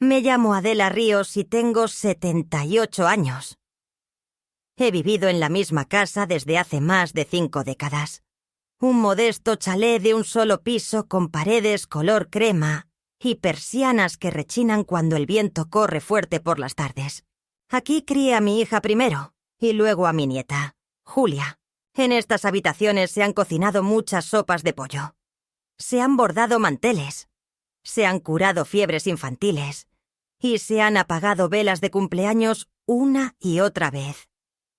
Me llamo Adela Ríos y tengo 78 años. He vivido en la misma casa desde hace más de 5 décadas. Un modesto chalet de un solo piso con paredes color crema y persianas que rechinan cuando el viento corre fuerte por las tardes. Aquí crié a mi hija primero y luego a mi nieta, Julia. En estas habitaciones se han cocinado muchas sopas de pollo. Se han bordado manteles. Se han curado fiebres infantiles. Y se han apagado velas de cumpleaños una y otra vez.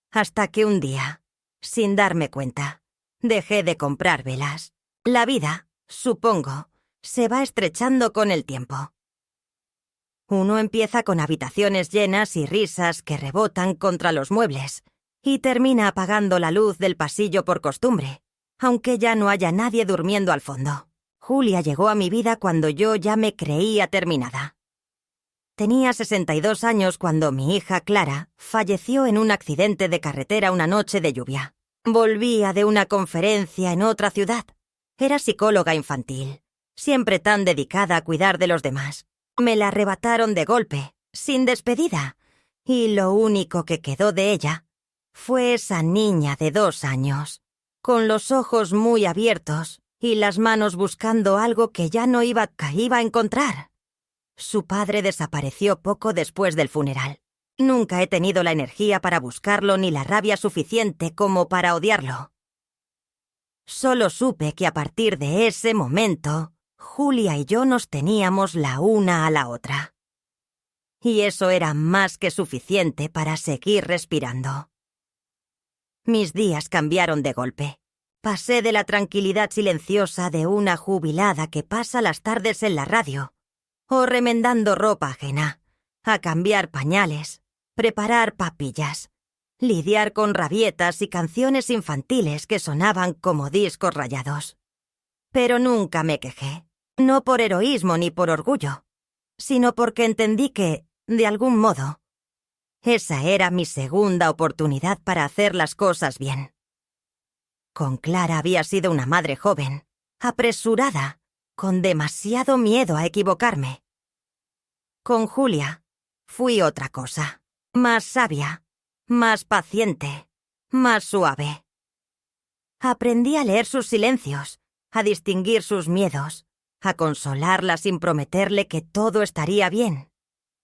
Hasta que un día, sin darme cuenta, dejé de comprar velas. La vida, supongo, se va estrechando con el tiempo. Uno empieza con habitaciones llenas y risas que rebotan contra los muebles, y termina apagando la luz del pasillo por costumbre, aunque ya no haya nadie durmiendo al fondo. Julia llegó a mi vida cuando yo ya me creía terminada. Tenía 62 años cuando mi hija Clara falleció en un accidente de carretera una noche de lluvia. Volvía de una conferencia en otra ciudad. Era psicóloga infantil, siempre tan dedicada a cuidar de los demás. Me la arrebataron de golpe, sin despedida, y lo único que quedó de ella fue esa niña de 2 años, con los ojos muy abiertos y las manos buscando algo que ya no iba a encontrar. Su padre desapareció poco después del funeral. Nunca he tenido la energía para buscarlo ni la rabia suficiente como para odiarlo. Solo supe que a partir de ese momento, Julia y yo nos teníamos la una a la otra. Y eso era más que suficiente para seguir respirando. Mis días cambiaron de golpe. Pasé de la tranquilidad silenciosa de una jubilada que pasa las tardes en la radio, o remendando ropa ajena, a cambiar pañales, preparar papillas, lidiar con rabietas y canciones infantiles que sonaban como discos rayados. Pero nunca me quejé, no por heroísmo ni por orgullo, sino porque entendí que, de algún modo, esa era mi segunda oportunidad para hacer las cosas bien. Con Clara había sido una madre joven, apresurada, con demasiado miedo a equivocarme. Con Julia fui otra cosa, más sabia, más paciente, más suave. Aprendí a leer sus silencios, a distinguir sus miedos, a consolarla sin prometerle que todo estaría bien,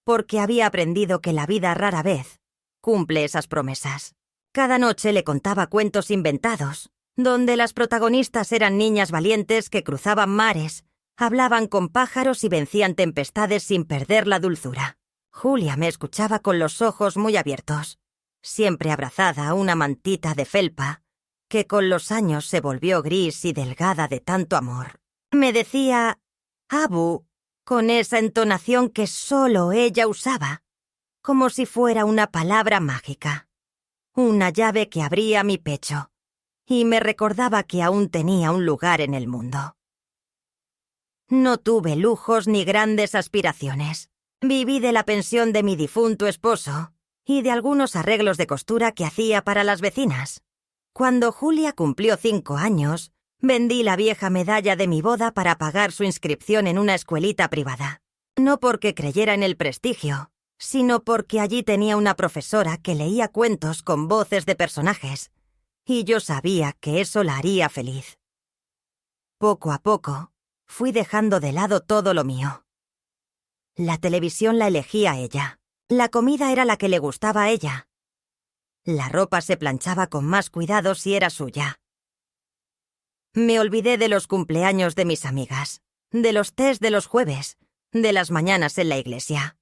porque había aprendido que la vida rara vez cumple esas promesas. Cada noche le contaba cuentos inventados, donde las protagonistas eran niñas valientes que cruzaban mares, hablaban con pájaros y vencían tempestades sin perder la dulzura. Julia me escuchaba con los ojos muy abiertos, siempre abrazada a una mantita de felpa, que con los años se volvió gris y delgada de tanto amor. Me decía «Abu», con esa entonación que solo ella usaba, como si fuera una palabra mágica, una llave que abría mi pecho, y me recordaba que aún tenía un lugar en el mundo. No tuve lujos ni grandes aspiraciones. Viví de la pensión de mi difunto esposo y de algunos arreglos de costura que hacía para las vecinas. Cuando Julia cumplió 5 años, vendí la vieja medalla de mi boda para pagar su inscripción en una escuelita privada. No porque creyera en el prestigio, sino porque allí tenía una profesora que leía cuentos con voces de personajes, y yo sabía que eso la haría feliz. Poco a poco, fui dejando de lado todo lo mío. La televisión la elegía ella. La comida era la que le gustaba a ella. La ropa se planchaba con más cuidado si era suya. Me olvidé de los cumpleaños de mis amigas, de los tés de los jueves, de las mañanas en la iglesia.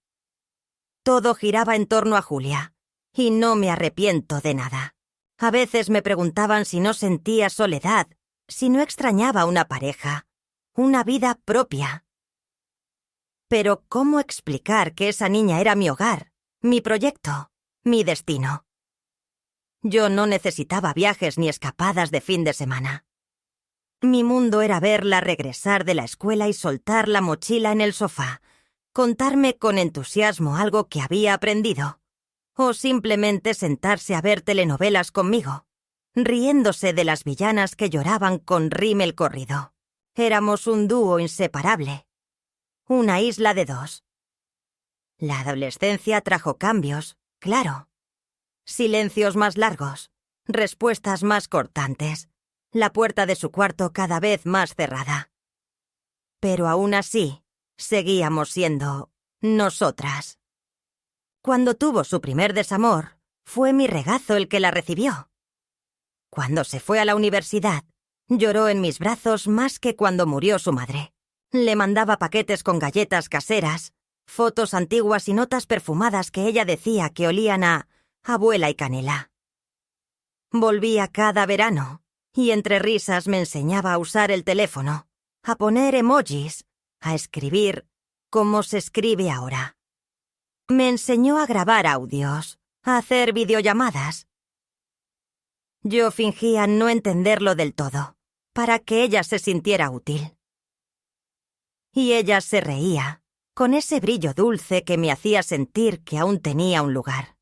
Todo giraba en torno a Julia, y no me arrepiento de nada. A veces me preguntaban si no sentía soledad, si no extrañaba una pareja, una vida propia. Pero ¿cómo explicar que esa niña era mi hogar, mi proyecto, mi destino? Yo no necesitaba viajes ni escapadas de fin de semana. Mi mundo era verla regresar de la escuela y soltar la mochila en el sofá, contarme con entusiasmo algo que había aprendido, o simplemente sentarse a ver telenovelas conmigo, riéndose de las villanas que lloraban con rímel corrido. Éramos un dúo inseparable, una isla de dos. La adolescencia trajo cambios, claro. Silencios más largos, respuestas más cortantes, la puerta de su cuarto cada vez más cerrada. Pero aún así, seguíamos siendo nosotras. Cuando tuvo su primer desamor, fue mi regazo el que la recibió. Cuando se fue a la universidad, lloró en mis brazos más que cuando murió su madre. Le mandaba paquetes con galletas caseras, fotos antiguas y notas perfumadas que ella decía que olían a abuela y canela. Volvía cada verano y entre risas me enseñaba a usar el teléfono, a poner emojis, a escribir como se escribe ahora. Me enseñó a grabar audios, a hacer videollamadas. Yo fingía no entenderlo del todo, para que ella se sintiera útil. Y ella se reía, con ese brillo dulce que me hacía sentir que aún tenía un lugar.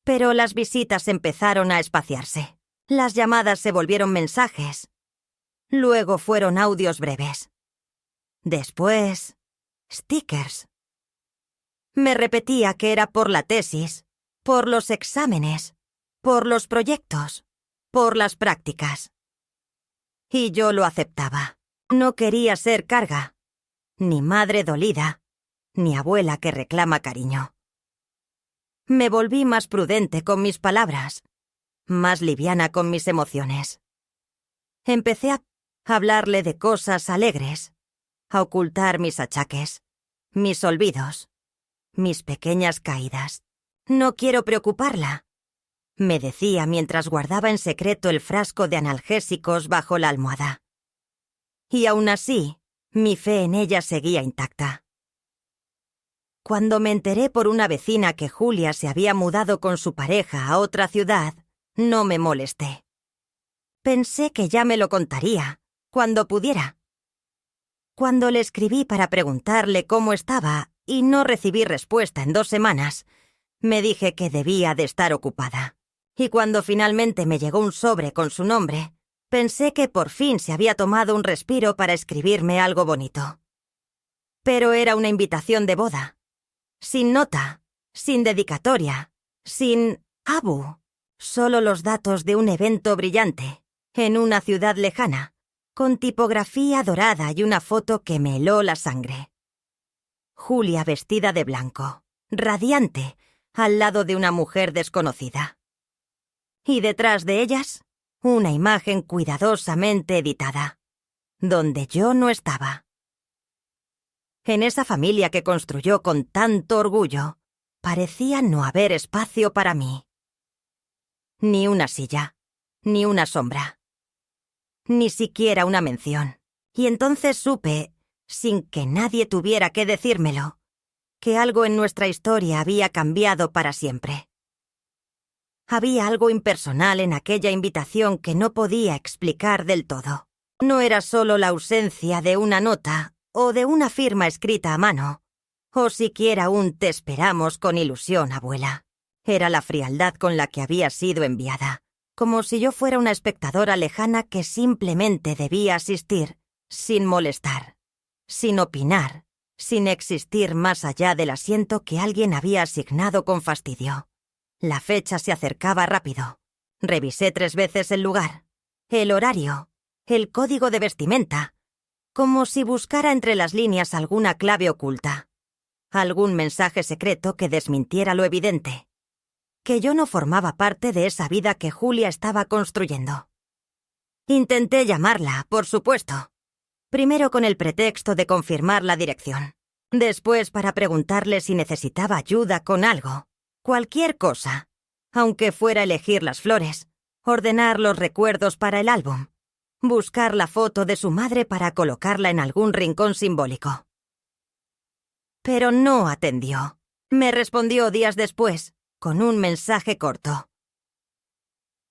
Pero las visitas empezaron a espaciarse. Las llamadas se volvieron mensajes. Luego fueron audios breves. Después, stickers. Me repetía que era por la tesis, por los exámenes, por los proyectos, por las prácticas. Y yo lo aceptaba. No quería ser carga, ni madre dolida, ni abuela que reclama cariño. Me volví más prudente con mis palabras, más liviana con mis emociones. Empecé a hablarle de cosas alegres, a ocultar mis achaques, mis olvidos, mis pequeñas caídas. No quiero preocuparla, me decía mientras guardaba en secreto el frasco de analgésicos bajo la almohada. Y aún así, mi fe en ella seguía intacta. Cuando me enteré por una vecina que Julia se había mudado con su pareja a otra ciudad, no me molesté. Pensé que ya me lo contaría, cuando pudiera. Cuando le escribí para preguntarle cómo estaba y no recibí respuesta en 2 semanas, me dije que debía de estar ocupada. Y cuando finalmente me llegó un sobre con su nombre, pensé que por fin se había tomado un respiro para escribirme algo bonito. Pero era una invitación de boda. Sin nota, sin dedicatoria, sin Abu. Solo los datos de un evento brillante, en una ciudad lejana, con tipografía dorada y una foto que me heló la sangre. Julia vestida de blanco, radiante, al lado de una mujer desconocida. Y detrás de ellas, una imagen cuidadosamente editada, donde yo no estaba. En esa familia que construyó con tanto orgullo, parecía no haber espacio para mí. Ni una silla, ni una sombra, ni siquiera una mención. Y entonces supe, sin que nadie tuviera que decírmelo, que algo en nuestra historia había cambiado para siempre. Había algo impersonal en aquella invitación que no podía explicar del todo. No era solo la ausencia de una nota o de una firma escrita a mano, o siquiera un «te esperamos con ilusión, abuela». Era la frialdad con la que había sido enviada, como si yo fuera una espectadora lejana que simplemente debía asistir, sin molestar, sin opinar, sin existir más allá del asiento que alguien había asignado con fastidio. La fecha se acercaba rápido. Revisé 3 veces el lugar, el horario, el código de vestimenta, como si buscara entre las líneas alguna clave oculta, algún mensaje secreto que desmintiera lo evidente, que yo no formaba parte de esa vida que Julia estaba construyendo. Intenté llamarla, por supuesto, primero con el pretexto de confirmar la dirección, después para preguntarle si necesitaba ayuda con algo, cualquier cosa, aunque fuera elegir las flores, ordenar los recuerdos para el álbum, buscar la foto de su madre para colocarla en algún rincón simbólico. Pero no atendió. Me respondió días después, con un mensaje corto.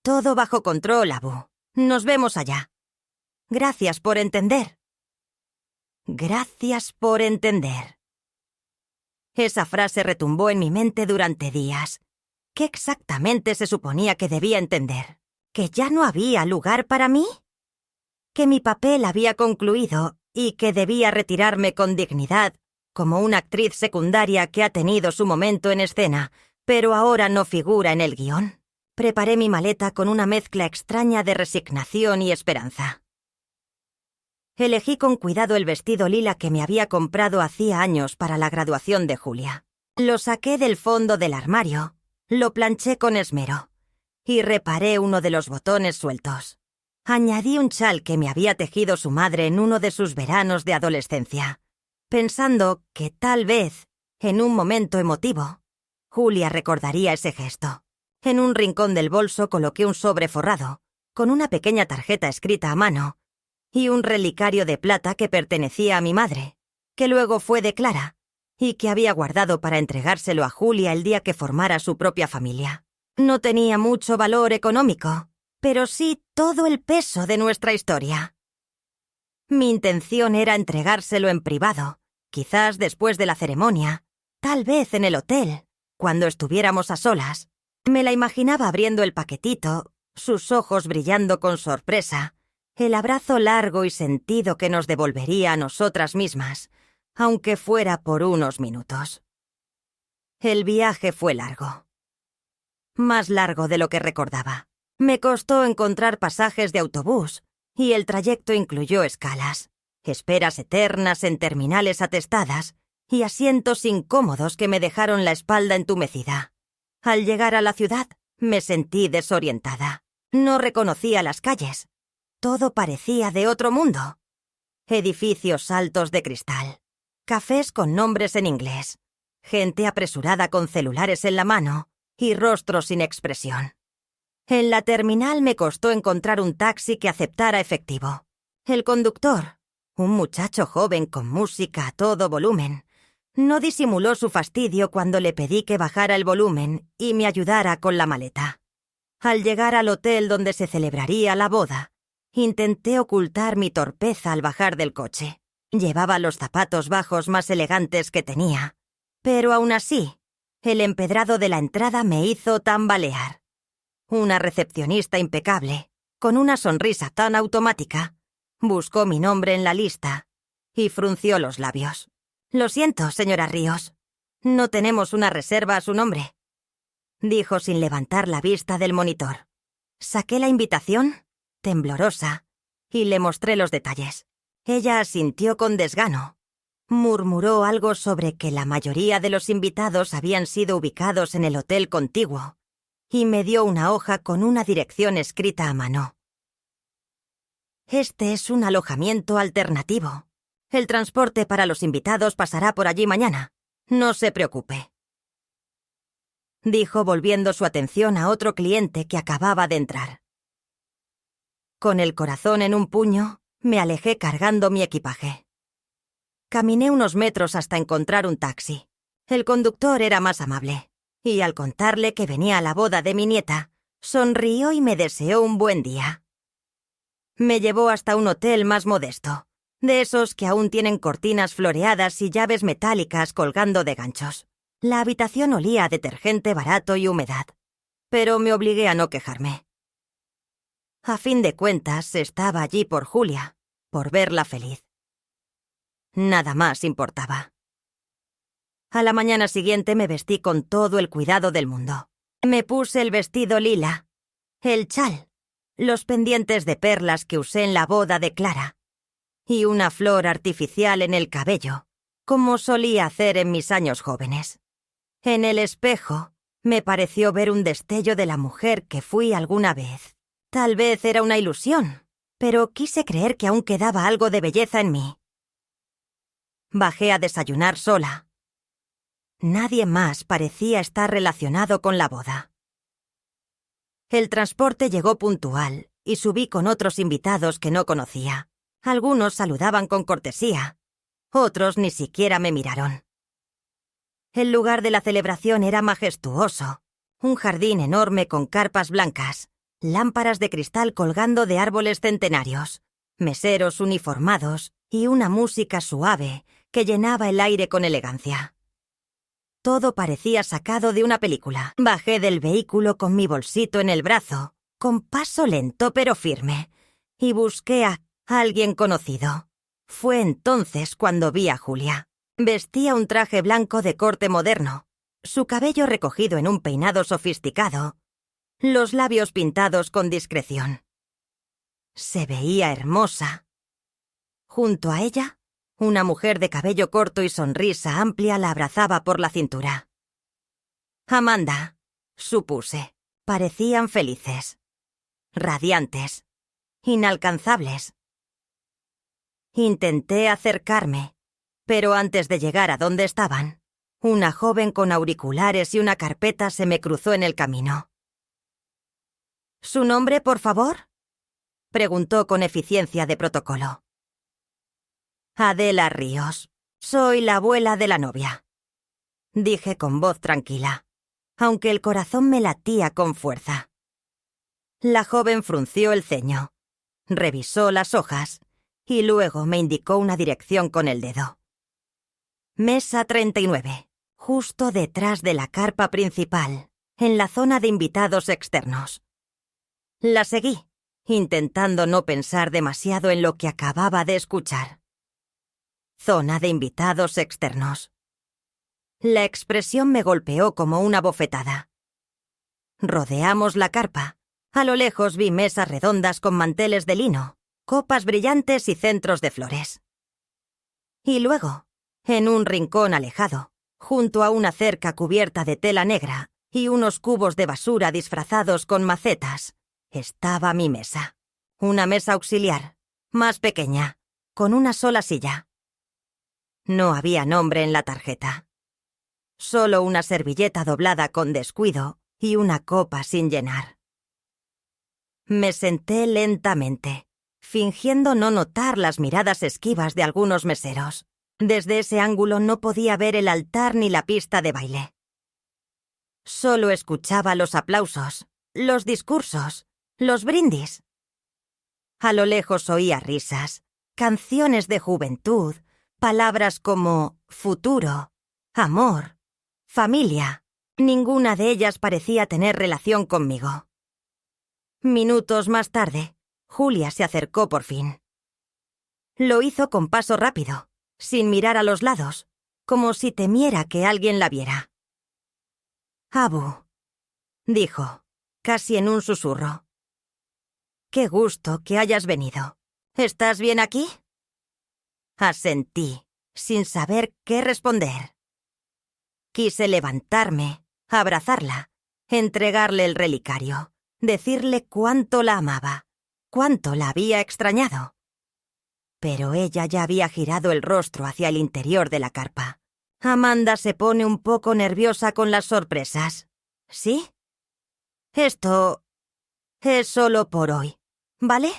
«Todo bajo control, Abu. Nos vemos allá. Gracias por entender». Gracias por entender. Esa frase retumbó en mi mente durante días. ¿Qué exactamente se suponía que debía entender? ¿Que ya no había lugar para mí? ¿Que mi papel había concluido y que debía retirarme con dignidad como una actriz secundaria que ha tenido su momento en escena, pero ahora no figura en el guión. Preparé mi maleta con una mezcla extraña de resignación y esperanza. Elegí con cuidado el vestido lila que me había comprado hacía años para la graduación de Julia. Lo saqué del fondo del armario, lo planché con esmero y reparé uno de los botones sueltos. Añadí un chal que me había tejido su madre en uno de sus veranos de adolescencia, pensando que tal vez, en un momento emotivo, Julia recordaría ese gesto. En un rincón del bolso coloqué un sobre forrado, con una pequeña tarjeta escrita a mano, y un relicario de plata que pertenecía a mi madre, que luego fue de Clara, y que había guardado para entregárselo a Julia el día que formara su propia familia. No tenía mucho valor económico, pero sí todo el peso de nuestra historia. Mi intención era entregárselo en privado, quizás después de la ceremonia, tal vez en el hotel, cuando estuviéramos a solas. Me la imaginaba abriendo el paquetito, sus ojos brillando con sorpresa, el abrazo largo y sentido que nos devolvería a nosotras mismas, aunque fuera por unos minutos. El viaje fue largo. Más largo de lo que recordaba. Me costó encontrar pasajes de autobús, y el trayecto incluyó escalas, esperas eternas en terminales atestadas y asientos incómodos que me dejaron la espalda entumecida. Al llegar a la ciudad, me sentí desorientada. No reconocía las calles. Todo parecía de otro mundo. Edificios altos de cristal, cafés con nombres en inglés, gente apresurada con celulares en la mano y rostros sin expresión. En la terminal me costó encontrar un taxi que aceptara efectivo. El conductor, un muchacho joven con música a todo volumen, no disimuló su fastidio cuando le pedí que bajara el volumen y me ayudara con la maleta. Al llegar al hotel donde se celebraría la boda, intenté ocultar mi torpeza al bajar del coche. Llevaba los zapatos bajos más elegantes que tenía, pero aún así, el empedrado de la entrada me hizo tambalear. Una recepcionista impecable, con una sonrisa tan automática, buscó mi nombre en la lista y frunció los labios. «Lo siento, señora Ríos. No tenemos una reserva a su nombre», dijo sin levantar la vista del monitor. Saqué la invitación, temblorosa, y le mostré los detalles. Ella asintió con desgano. Murmuró algo sobre que la mayoría de los invitados habían sido ubicados en el hotel contiguo, y me dio una hoja con una dirección escrita a mano. «Este es un alojamiento alternativo. El transporte para los invitados pasará por allí mañana. No se preocupe», dijo volviendo su atención a otro cliente que acababa de entrar. Con el corazón en un puño, me alejé cargando mi equipaje. Caminé unos metros hasta encontrar un taxi. El conductor era más amable, y al contarle que venía a la boda de mi nieta, sonrió y me deseó un buen día. Me llevó hasta un hotel más modesto, de esos que aún tienen cortinas floreadas y llaves metálicas colgando de ganchos. La habitación olía a detergente barato y humedad, pero me obligué a no quejarme. A fin de cuentas, estaba allí por Julia, por verla feliz. Nada más importaba. A la mañana siguiente me vestí con todo el cuidado del mundo. Me puse el vestido lila, el chal, los pendientes de perlas que usé en la boda de Clara, y una flor artificial en el cabello, como solía hacer en mis años jóvenes. En el espejo, me pareció ver un destello de la mujer que fui alguna vez. Tal vez era una ilusión, pero quise creer que aún quedaba algo de belleza en mí. Bajé a desayunar sola. Nadie más parecía estar relacionado con la boda. El transporte llegó puntual y subí con otros invitados que no conocía. Algunos saludaban con cortesía, otros ni siquiera me miraron. El lugar de la celebración era majestuoso, un jardín enorme con carpas blancas, lámparas de cristal colgando de árboles centenarios, meseros uniformados y una música suave que llenaba el aire con elegancia. Todo parecía sacado de una película. Bajé del vehículo con mi bolsito en el brazo, con paso lento pero firme, y busqué a alguien conocido. Fue entonces cuando vi a Julia. Vestía un traje blanco de corte moderno, su cabello recogido en un peinado sofisticado, los labios pintados con discreción. Se veía hermosa. Junto a ella, una mujer de cabello corto y sonrisa amplia la abrazaba por la cintura. Amanda, supuse. Parecían felices, radiantes, inalcanzables. Intenté acercarme, pero antes de llegar a donde estaban, una joven con auriculares y una carpeta se me cruzó en el camino. ¿Su nombre, por favor?, preguntó con eficiencia de protocolo. Adela Ríos. Soy la abuela de la novia, dije con voz tranquila, aunque el corazón me latía con fuerza. La joven frunció el ceño, revisó las hojas y luego me indicó una dirección con el dedo. Mesa 39, justo detrás de la carpa principal, en la zona de invitados externos. La seguí, intentando no pensar demasiado en lo que acababa de escuchar. Zona de invitados externos. La expresión me golpeó como una bofetada. Rodeamos la carpa. A lo lejos vi mesas redondas con manteles de lino, copas brillantes y centros de flores. Y luego, en un rincón alejado, junto a una cerca cubierta de tela negra y unos cubos de basura disfrazados con macetas, estaba mi mesa. Una mesa auxiliar, más pequeña, con una sola silla. No había nombre en la tarjeta. Solo una servilleta doblada con descuido y una copa sin llenar. Me senté lentamente, fingiendo no notar las miradas esquivas de algunos meseros. Desde ese ángulo no podía ver el altar ni la pista de baile. Solo escuchaba los aplausos, los discursos, los brindis. A lo lejos oía risas, canciones de juventud, palabras como futuro, amor, familia. Ninguna de ellas parecía tener relación conmigo. Minutos más tarde, Julia se acercó por fin. Lo hizo con paso rápido, sin mirar a los lados, como si temiera que alguien la viera. «Abu», dijo, casi en un susurro. «Qué gusto que hayas venido. ¿Estás bien aquí?» Asentí, sin saber qué responder. Quise levantarme, abrazarla, entregarle el relicario, decirle cuánto la amaba, cuánto la había extrañado. Pero ella ya había girado el rostro hacia el interior de la carpa. Amanda se pone un poco nerviosa con las sorpresas. ¿Sí? Esto es solo por hoy, ¿vale?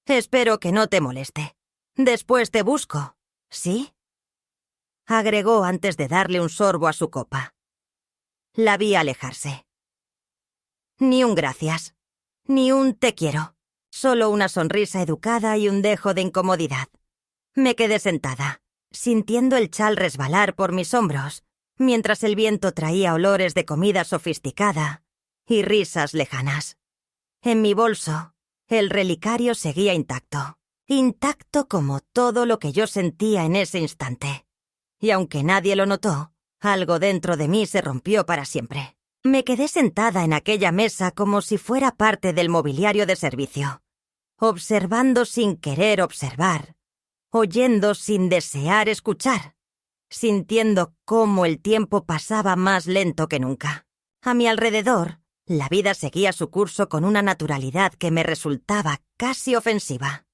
Espero que no te moleste. Después te busco, ¿sí?, agregó antes de darle un sorbo a su copa. La vi alejarse. Ni un gracias, ni un te quiero, solo una sonrisa educada y un dejo de incomodidad. Me quedé sentada, sintiendo el chal resbalar por mis hombros, mientras el viento traía olores de comida sofisticada y risas lejanas. En mi bolso, el relicario seguía intacto como todo lo que yo sentía en ese instante. Y aunque nadie lo notó, algo dentro de mí se rompió para siempre. Me quedé sentada en aquella mesa como si fuera parte del mobiliario de servicio, observando sin querer observar, oyendo sin desear escuchar, sintiendo cómo el tiempo pasaba más lento que nunca. A mi alrededor, la vida seguía su curso con una naturalidad que me resultaba casi ofensiva.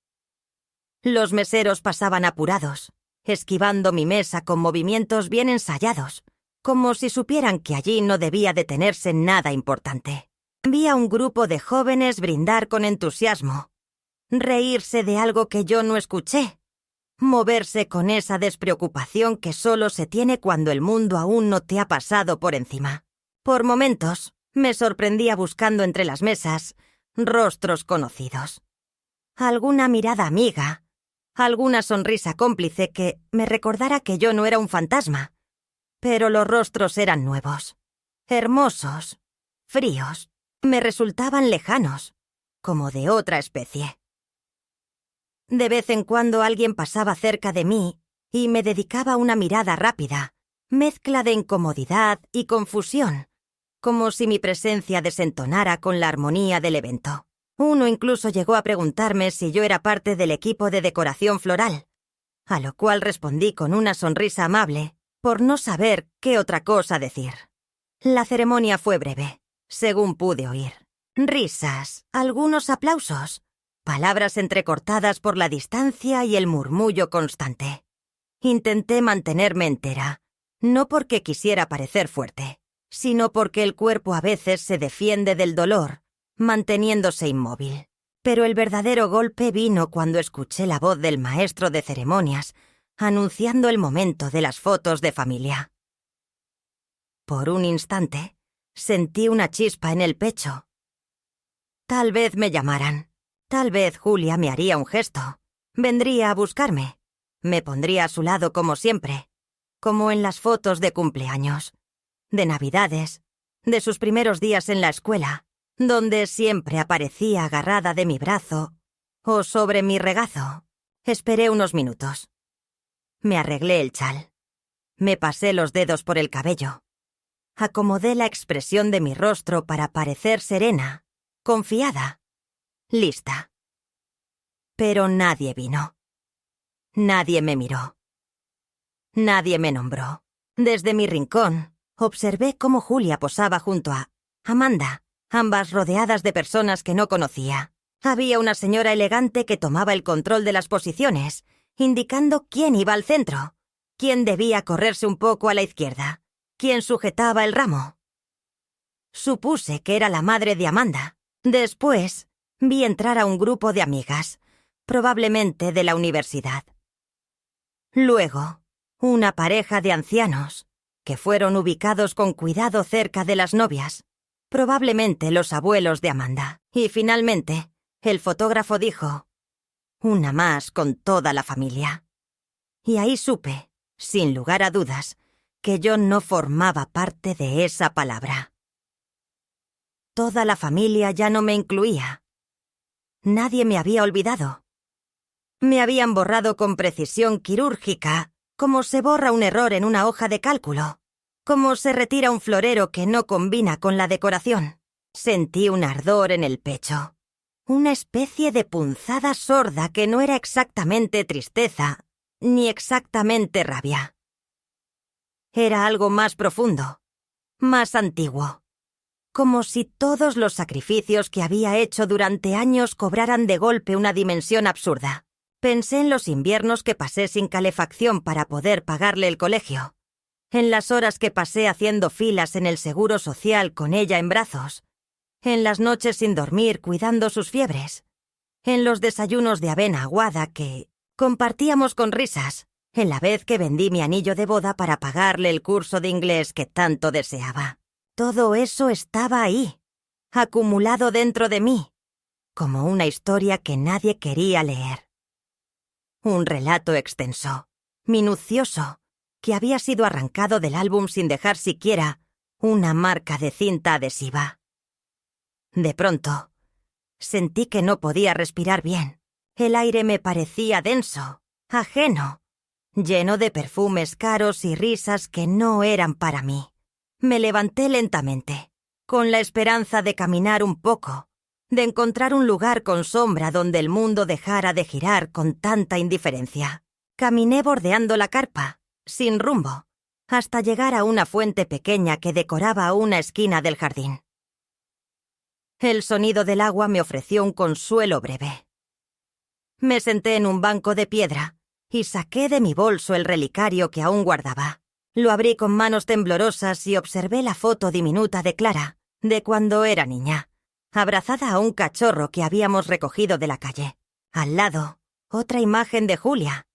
Los meseros pasaban apurados, esquivando mi mesa con movimientos bien ensayados, como si supieran que allí no debía detenerse nada importante. Vi a un grupo de jóvenes brindar con entusiasmo, reírse de algo que yo no escuché, moverse con esa despreocupación que solo se tiene cuando el mundo aún no te ha pasado por encima. Por momentos, me sorprendía buscando entre las mesas rostros conocidos. Alguna mirada amiga, alguna sonrisa cómplice que me recordara que yo no era un fantasma. Pero los rostros eran nuevos, hermosos, fríos, me resultaban lejanos, como de otra especie. De vez en cuando alguien pasaba cerca de mí y me dedicaba una mirada rápida, mezcla de incomodidad y confusión, como si mi presencia desentonara con la armonía del evento. Uno incluso llegó a preguntarme si yo era parte del equipo de decoración floral, a lo cual respondí con una sonrisa amable, por no saber qué otra cosa decir. La ceremonia fue breve, según pude oír. Risas, algunos aplausos, palabras entrecortadas por la distancia y el murmullo constante. Intenté mantenerme entera, no porque quisiera parecer fuerte, sino porque el cuerpo a veces se defiende del dolor, manteniéndose inmóvil. Pero el verdadero golpe vino cuando escuché la voz del maestro de ceremonias, anunciando el momento de las fotos de familia. Por un instante, sentí una chispa en el pecho. Tal vez me llamaran. Tal vez Julia me haría un gesto. Vendría a buscarme. Me pondría a su lado como siempre, como en las fotos de cumpleaños, de Navidades, de sus primeros días en la escuela, donde siempre aparecía agarrada de mi brazo o sobre mi regazo. Esperé unos minutos. Me arreglé el chal. Me pasé los dedos por el cabello. Acomodé la expresión de mi rostro para parecer serena, confiada, lista. Pero nadie vino. Nadie me miró. Nadie me nombró. Desde mi rincón, observé cómo Julia posaba junto a Amanda, ambas rodeadas de personas que no conocía. Había una señora elegante que tomaba el control de las posiciones, indicando quién iba al centro, quién debía correrse un poco a la izquierda, quién sujetaba el ramo. Supuse que era la madre de Amanda. Después, vi entrar a un grupo de amigas, probablemente de la universidad. Luego, una pareja de ancianos, que fueron ubicados con cuidado cerca de las novias, probablemente los abuelos de Amanda. Y finalmente, el fotógrafo dijo, una más con toda la familia. Y ahí supe, sin lugar a dudas, que yo no formaba parte de esa palabra. Toda la familia ya no me incluía. Nadie me había olvidado. Me habían borrado con precisión quirúrgica, como se borra un error en una hoja de cálculo, como se retira un florero que no combina con la decoración. Sentí un ardor en el pecho, una especie de punzada sorda que no era exactamente tristeza, ni exactamente rabia. Era algo más profundo, más antiguo, como si todos los sacrificios que había hecho durante años cobraran de golpe una dimensión absurda. Pensé en los inviernos que pasé sin calefacción para poder pagarle el colegio, en las horas que pasé haciendo filas en el seguro social con ella en brazos, en las noches sin dormir cuidando sus fiebres, en los desayunos de avena aguada que compartíamos con risas, en la vez que vendí mi anillo de boda para pagarle el curso de inglés que tanto deseaba. Todo eso estaba ahí, acumulado dentro de mí, como una historia que nadie quería leer. Un relato extenso, minucioso, que había sido arrancado del álbum sin dejar siquiera una marca de cinta adhesiva. De pronto, sentí que no podía respirar bien. El aire me parecía denso, ajeno, lleno de perfumes caros y risas que no eran para mí. Me levanté lentamente, con la esperanza de caminar un poco, de encontrar un lugar con sombra donde el mundo dejara de girar con tanta indiferencia. Caminé bordeando la carpa, sin rumbo, hasta llegar a una fuente pequeña que decoraba una esquina del jardín. El sonido del agua me ofreció un consuelo breve. Me senté en un banco de piedra y saqué de mi bolso el relicario que aún guardaba. Lo abrí con manos temblorosas y observé la foto diminuta de Clara, de cuando era niña, abrazada a un cachorro que habíamos recogido de la calle. Al lado, otra imagen de Julia,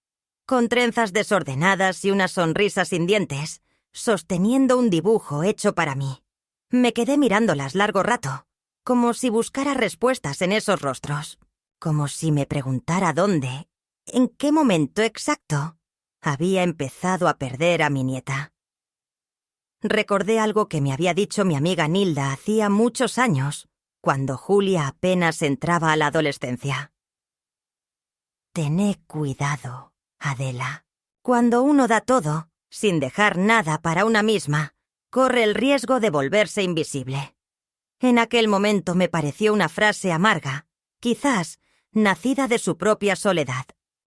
con trenzas desordenadas y una sonrisa sin dientes, sosteniendo un dibujo hecho para mí. Me quedé mirándolas largo rato, como si buscara respuestas en esos rostros, como si me preguntara dónde, en qué momento exacto, había empezado a perder a mi nieta. Recordé algo que me había dicho mi amiga Nilda hacía muchos años, cuando Julia apenas entraba a la adolescencia. Tené cuidado, Adela. Cuando uno da todo, sin dejar nada para una misma, corre el riesgo de volverse invisible. En aquel momento me pareció una frase amarga, quizás nacida de su propia soledad.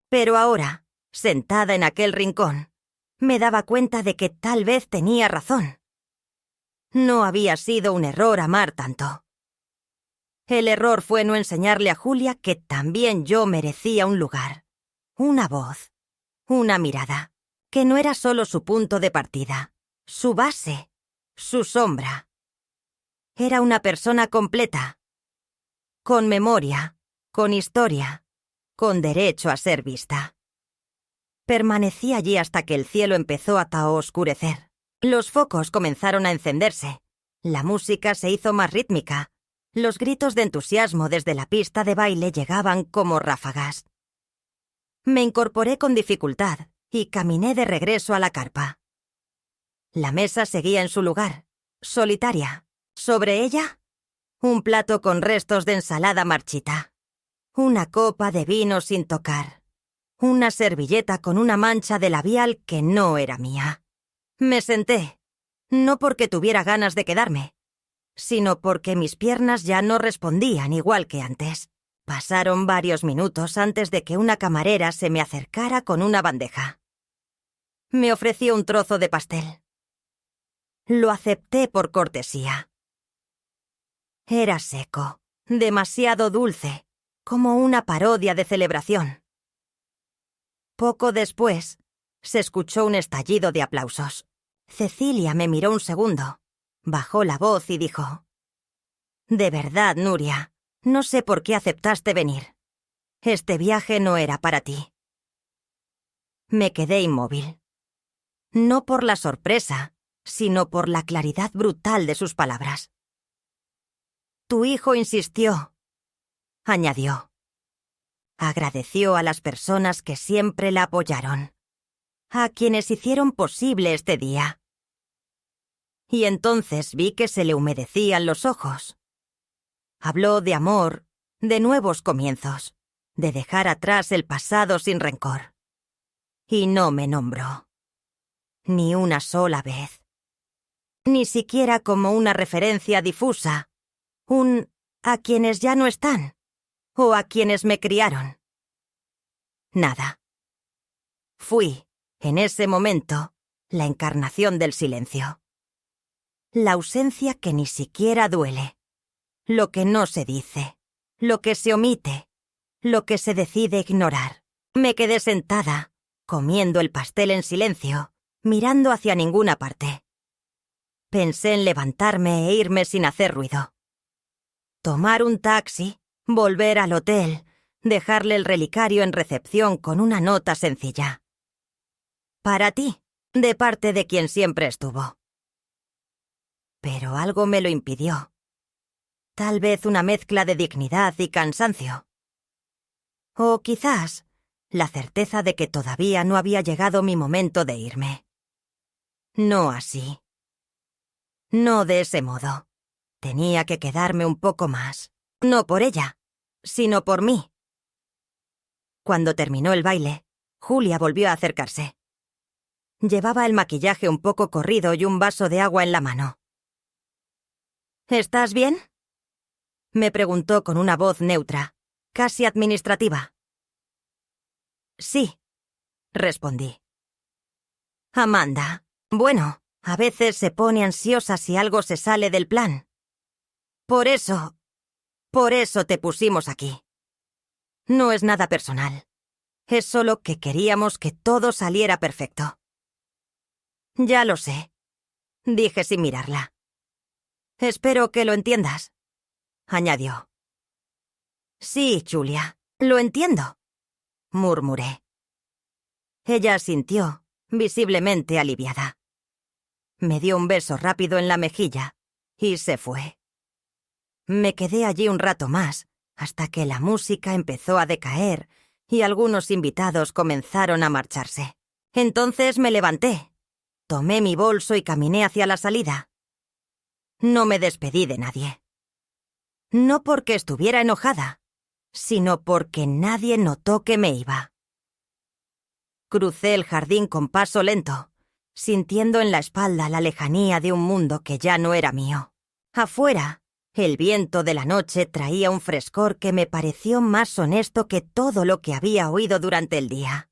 Pero ahora, sentada en aquel rincón, me daba cuenta de que tal vez tenía razón. No había sido un error amar tanto. El error fue no enseñarle a Julia que también yo merecía un lugar, una voz, una mirada, que no era solo su punto de partida, su base, su sombra. Era una persona completa, con memoria, con historia, con derecho a ser vista. Permanecí allí hasta que el cielo empezó a oscurecer. Los focos comenzaron a encenderse. La música se hizo más rítmica. Los gritos de entusiasmo desde la pista de baile llegaban como ráfagas. Me incorporé con dificultad y caminé de regreso a la carpa. La mesa seguía en su lugar, solitaria. Sobre ella, un plato con restos de ensalada marchita. Una copa de vino sin tocar. Una servilleta con una mancha de labial que no era mía. Me senté, no porque tuviera ganas de quedarme, sino porque mis piernas ya no respondían igual que antes. Pasaron varios minutos antes de que una camarera se me acercara con una bandeja. Me ofreció un trozo de pastel. Lo acepté por cortesía. Era seco, demasiado dulce, como una parodia de celebración. Poco después, se escuchó un estallido de aplausos. Cecilia me miró un segundo, bajó la voz y dijo: «De verdad, Nuria, no sé por qué aceptaste venir. Este viaje no era para ti». Me quedé inmóvil. No por la sorpresa, sino por la claridad brutal de sus palabras. «Tu hijo insistió», añadió. Agradeció a las personas que siempre la apoyaron, a quienes hicieron posible este día. Y entonces vi que se le humedecían los ojos. Habló de amor, de nuevos comienzos, de dejar atrás el pasado sin rencor. Y no me nombró. Ni una sola vez. Ni siquiera como una referencia difusa, un «a quienes ya no están» o «a quienes me criaron». Nada. Fui, en ese momento, la encarnación del silencio. La ausencia que ni siquiera duele. Lo que no se dice, lo que se omite, lo que se decide ignorar. Me quedé sentada, comiendo el pastel en silencio, mirando hacia ninguna parte. Pensé en levantarme e irme sin hacer ruido. Tomar un taxi, volver al hotel, dejarle el relicario en recepción con una nota sencilla. «Para ti, de parte de quien siempre estuvo». Pero algo me lo impidió. Tal vez una mezcla de dignidad y cansancio. O quizás la certeza de que todavía no había llegado mi momento de irme. No así. No de ese modo. Tenía que quedarme un poco más. No por ella, sino por mí. Cuando terminó el baile, Julia volvió a acercarse. Llevaba el maquillaje un poco corrido y un vaso de agua en la mano. «¿Estás bien?», me preguntó con una voz neutra, casi administrativa. «Sí», respondí. «Amanda, bueno, a veces se pone ansiosa si algo se sale del plan. Por eso te pusimos aquí. No es nada personal. Es solo que queríamos que todo saliera perfecto». «Ya lo sé», dije sin mirarla. «Espero que lo entiendas», añadió. «Sí, Julia, lo entiendo», murmuré. Ella asintió, visiblemente aliviada. Me dio un beso rápido en la mejilla y se fue. Me quedé allí un rato más, hasta que la música empezó a decaer y algunos invitados comenzaron a marcharse. Entonces me levanté, tomé mi bolso y caminé hacia la salida. No me despedí de nadie. No porque estuviera enojada, sino porque nadie notó que me iba. Crucé el jardín con paso lento, sintiendo en la espalda la lejanía de un mundo que ya no era mío. Afuera, el viento de la noche traía un frescor que me pareció más honesto que todo lo que había oído durante el día.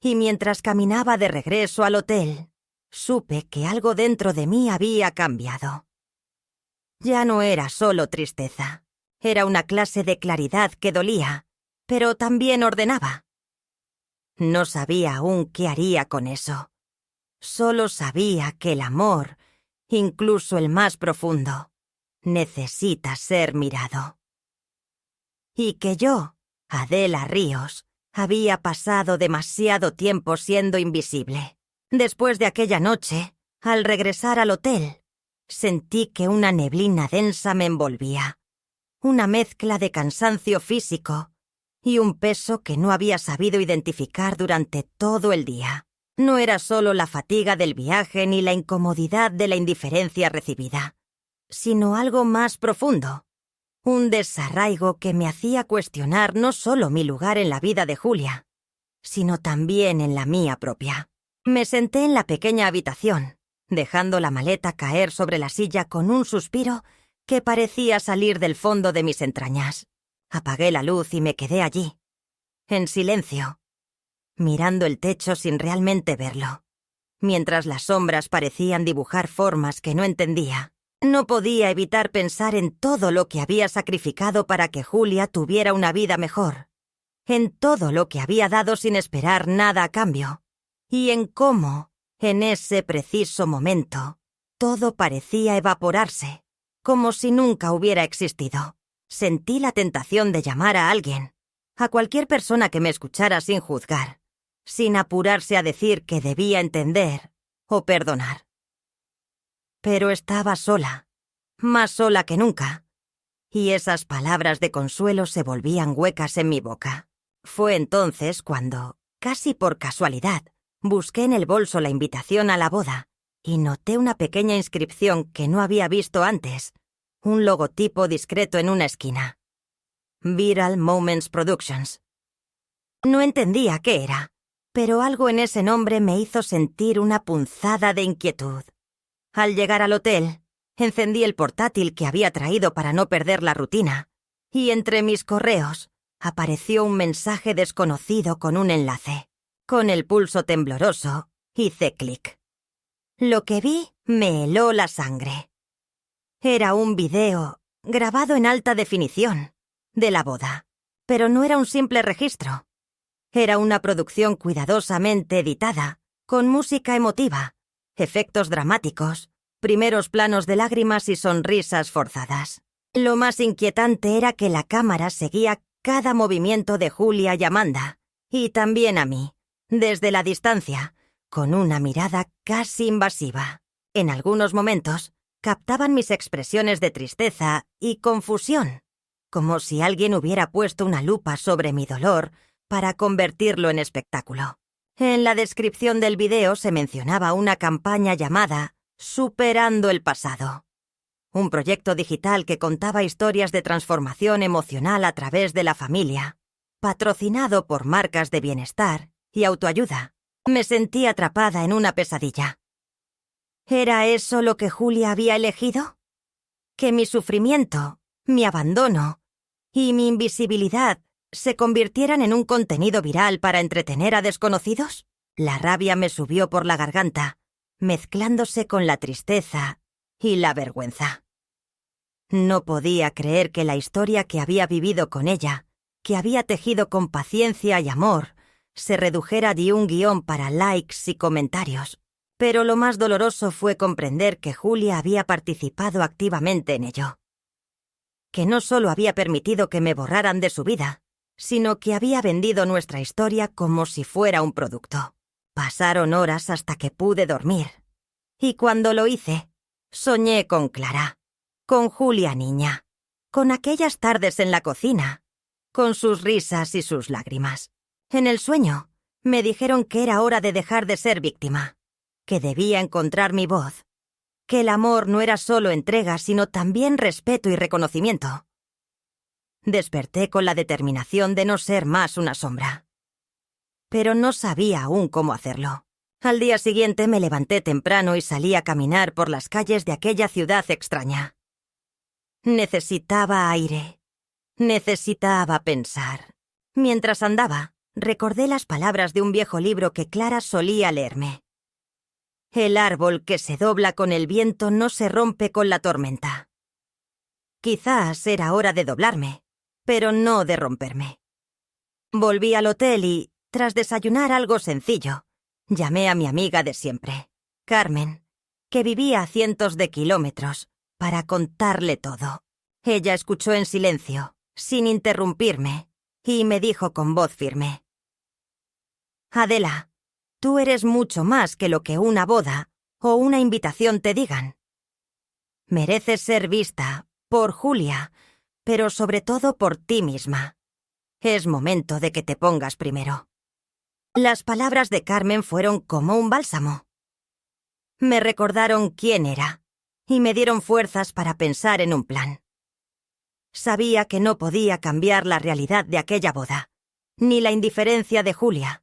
Y mientras caminaba de regreso al hotel, supe que algo dentro de mí había cambiado. Ya no era solo tristeza. Era una clase de claridad que dolía, pero también ordenaba. No sabía aún qué haría con eso. Solo sabía que el amor, incluso el más profundo, necesita ser mirado. Y que yo, Adela Ríos, había pasado demasiado tiempo siendo invisible. Después de aquella noche, al regresar al hotel, sentí que una neblina densa me envolvía. Una mezcla de cansancio físico y un peso que no había sabido identificar durante todo el día. No era solo la fatiga del viaje ni la incomodidad de la indiferencia recibida, sino algo más profundo. Un desarraigo que me hacía cuestionar no solo mi lugar en la vida de Julia, sino también en la mía propia. Me senté en la pequeña habitación, dejando la maleta caer sobre la silla con un suspiro que parecía salir del fondo de mis entrañas. Apagué la luz y me quedé allí, en silencio, mirando el techo sin realmente verlo, mientras las sombras parecían dibujar formas que no entendía. No podía evitar pensar en todo lo que había sacrificado para que Julia tuviera una vida mejor, en todo lo que había dado sin esperar nada a cambio, y en cómo, en ese preciso momento, todo parecía evaporarse, como si nunca hubiera existido. Sentí la tentación de llamar a alguien, a cualquier persona que me escuchara sin juzgar, sin apurarse a decir que debía entender o perdonar. Pero estaba sola, más sola que nunca, y esas palabras de consuelo se volvían huecas en mi boca. Fue entonces cuando, casi por casualidad, busqué en el bolso la invitación a la boda y noté una pequeña inscripción que no había visto antes, un logotipo discreto en una esquina. Viral Moments Productions. No entendía qué era, pero algo en ese nombre me hizo sentir una punzada de inquietud. Al llegar al hotel, encendí el portátil que había traído para no perder la rutina, y entre mis correos apareció un mensaje desconocido con un enlace. Con el pulso tembloroso, hice clic. Lo que vi me heló la sangre. Era un video, grabado en alta definición, de la boda. Pero no era un simple registro. Era una producción cuidadosamente editada, con música emotiva, efectos dramáticos, primeros planos de lágrimas y sonrisas forzadas. Lo más inquietante era que la cámara seguía cada movimiento de Julia y Amanda, y también a mí, desde la distancia, con una mirada casi invasiva. En algunos momentos, captaban mis expresiones de tristeza y confusión, como si alguien hubiera puesto una lupa sobre mi dolor para convertirlo en espectáculo. En la descripción del video se mencionaba una campaña llamada Superando el Pasado, un proyecto digital que contaba historias de transformación emocional a través de la familia, patrocinado por marcas de bienestar y autoayuda. Me sentí atrapada en una pesadilla. ¿Era eso lo que Julia había elegido? ¿Que mi sufrimiento, mi abandono y mi invisibilidad se convirtieran en un contenido viral para entretener a desconocidos? La rabia me subió por la garganta, mezclándose con la tristeza y la vergüenza. No podía creer que la historia que había vivido con ella, que había tejido con paciencia y amor, se redujera de un guión para likes y comentarios. Pero lo más doloroso fue comprender que Julia había participado activamente en ello. Que no solo había permitido que me borraran de su vida, sino que había vendido nuestra historia como si fuera un producto. Pasaron horas hasta que pude dormir. Y cuando lo hice, soñé con Clara, con Julia niña, con aquellas tardes en la cocina, con sus risas y sus lágrimas. En el sueño, me dijeron que era hora de dejar de ser víctima, que debía encontrar mi voz, que el amor no era solo entrega, sino también respeto y reconocimiento. Desperté con la determinación de no ser más una sombra. pero no sabía aún cómo hacerlo. Al día siguiente me levanté temprano y salí a caminar por las calles de aquella ciudad extraña. Necesitaba aire. Necesitaba pensar. Mientras andaba, recordé las palabras de un viejo libro que Clara solía leerme. El árbol que se dobla con el viento no se rompe con la tormenta. Quizás era hora de doblarme, pero no de romperme. Volví al hotel y, tras desayunar algo sencillo, llamé a mi amiga de siempre, Carmen, que vivía a cientos de kilómetros, para contarle todo. Ella escuchó en silencio, sin interrumpirme, y me dijo con voz firme: «Adela, tú eres mucho más que lo que una boda o una invitación te digan. Mereces ser vista por Julia, pero sobre todo por ti misma. Es momento de que te pongas primero». Las palabras de Carmen fueron como un bálsamo. Me recordaron quién era y me dieron fuerzas para pensar en un plan. Sabía que no podía cambiar la realidad de aquella boda, ni la indiferencia de Julia,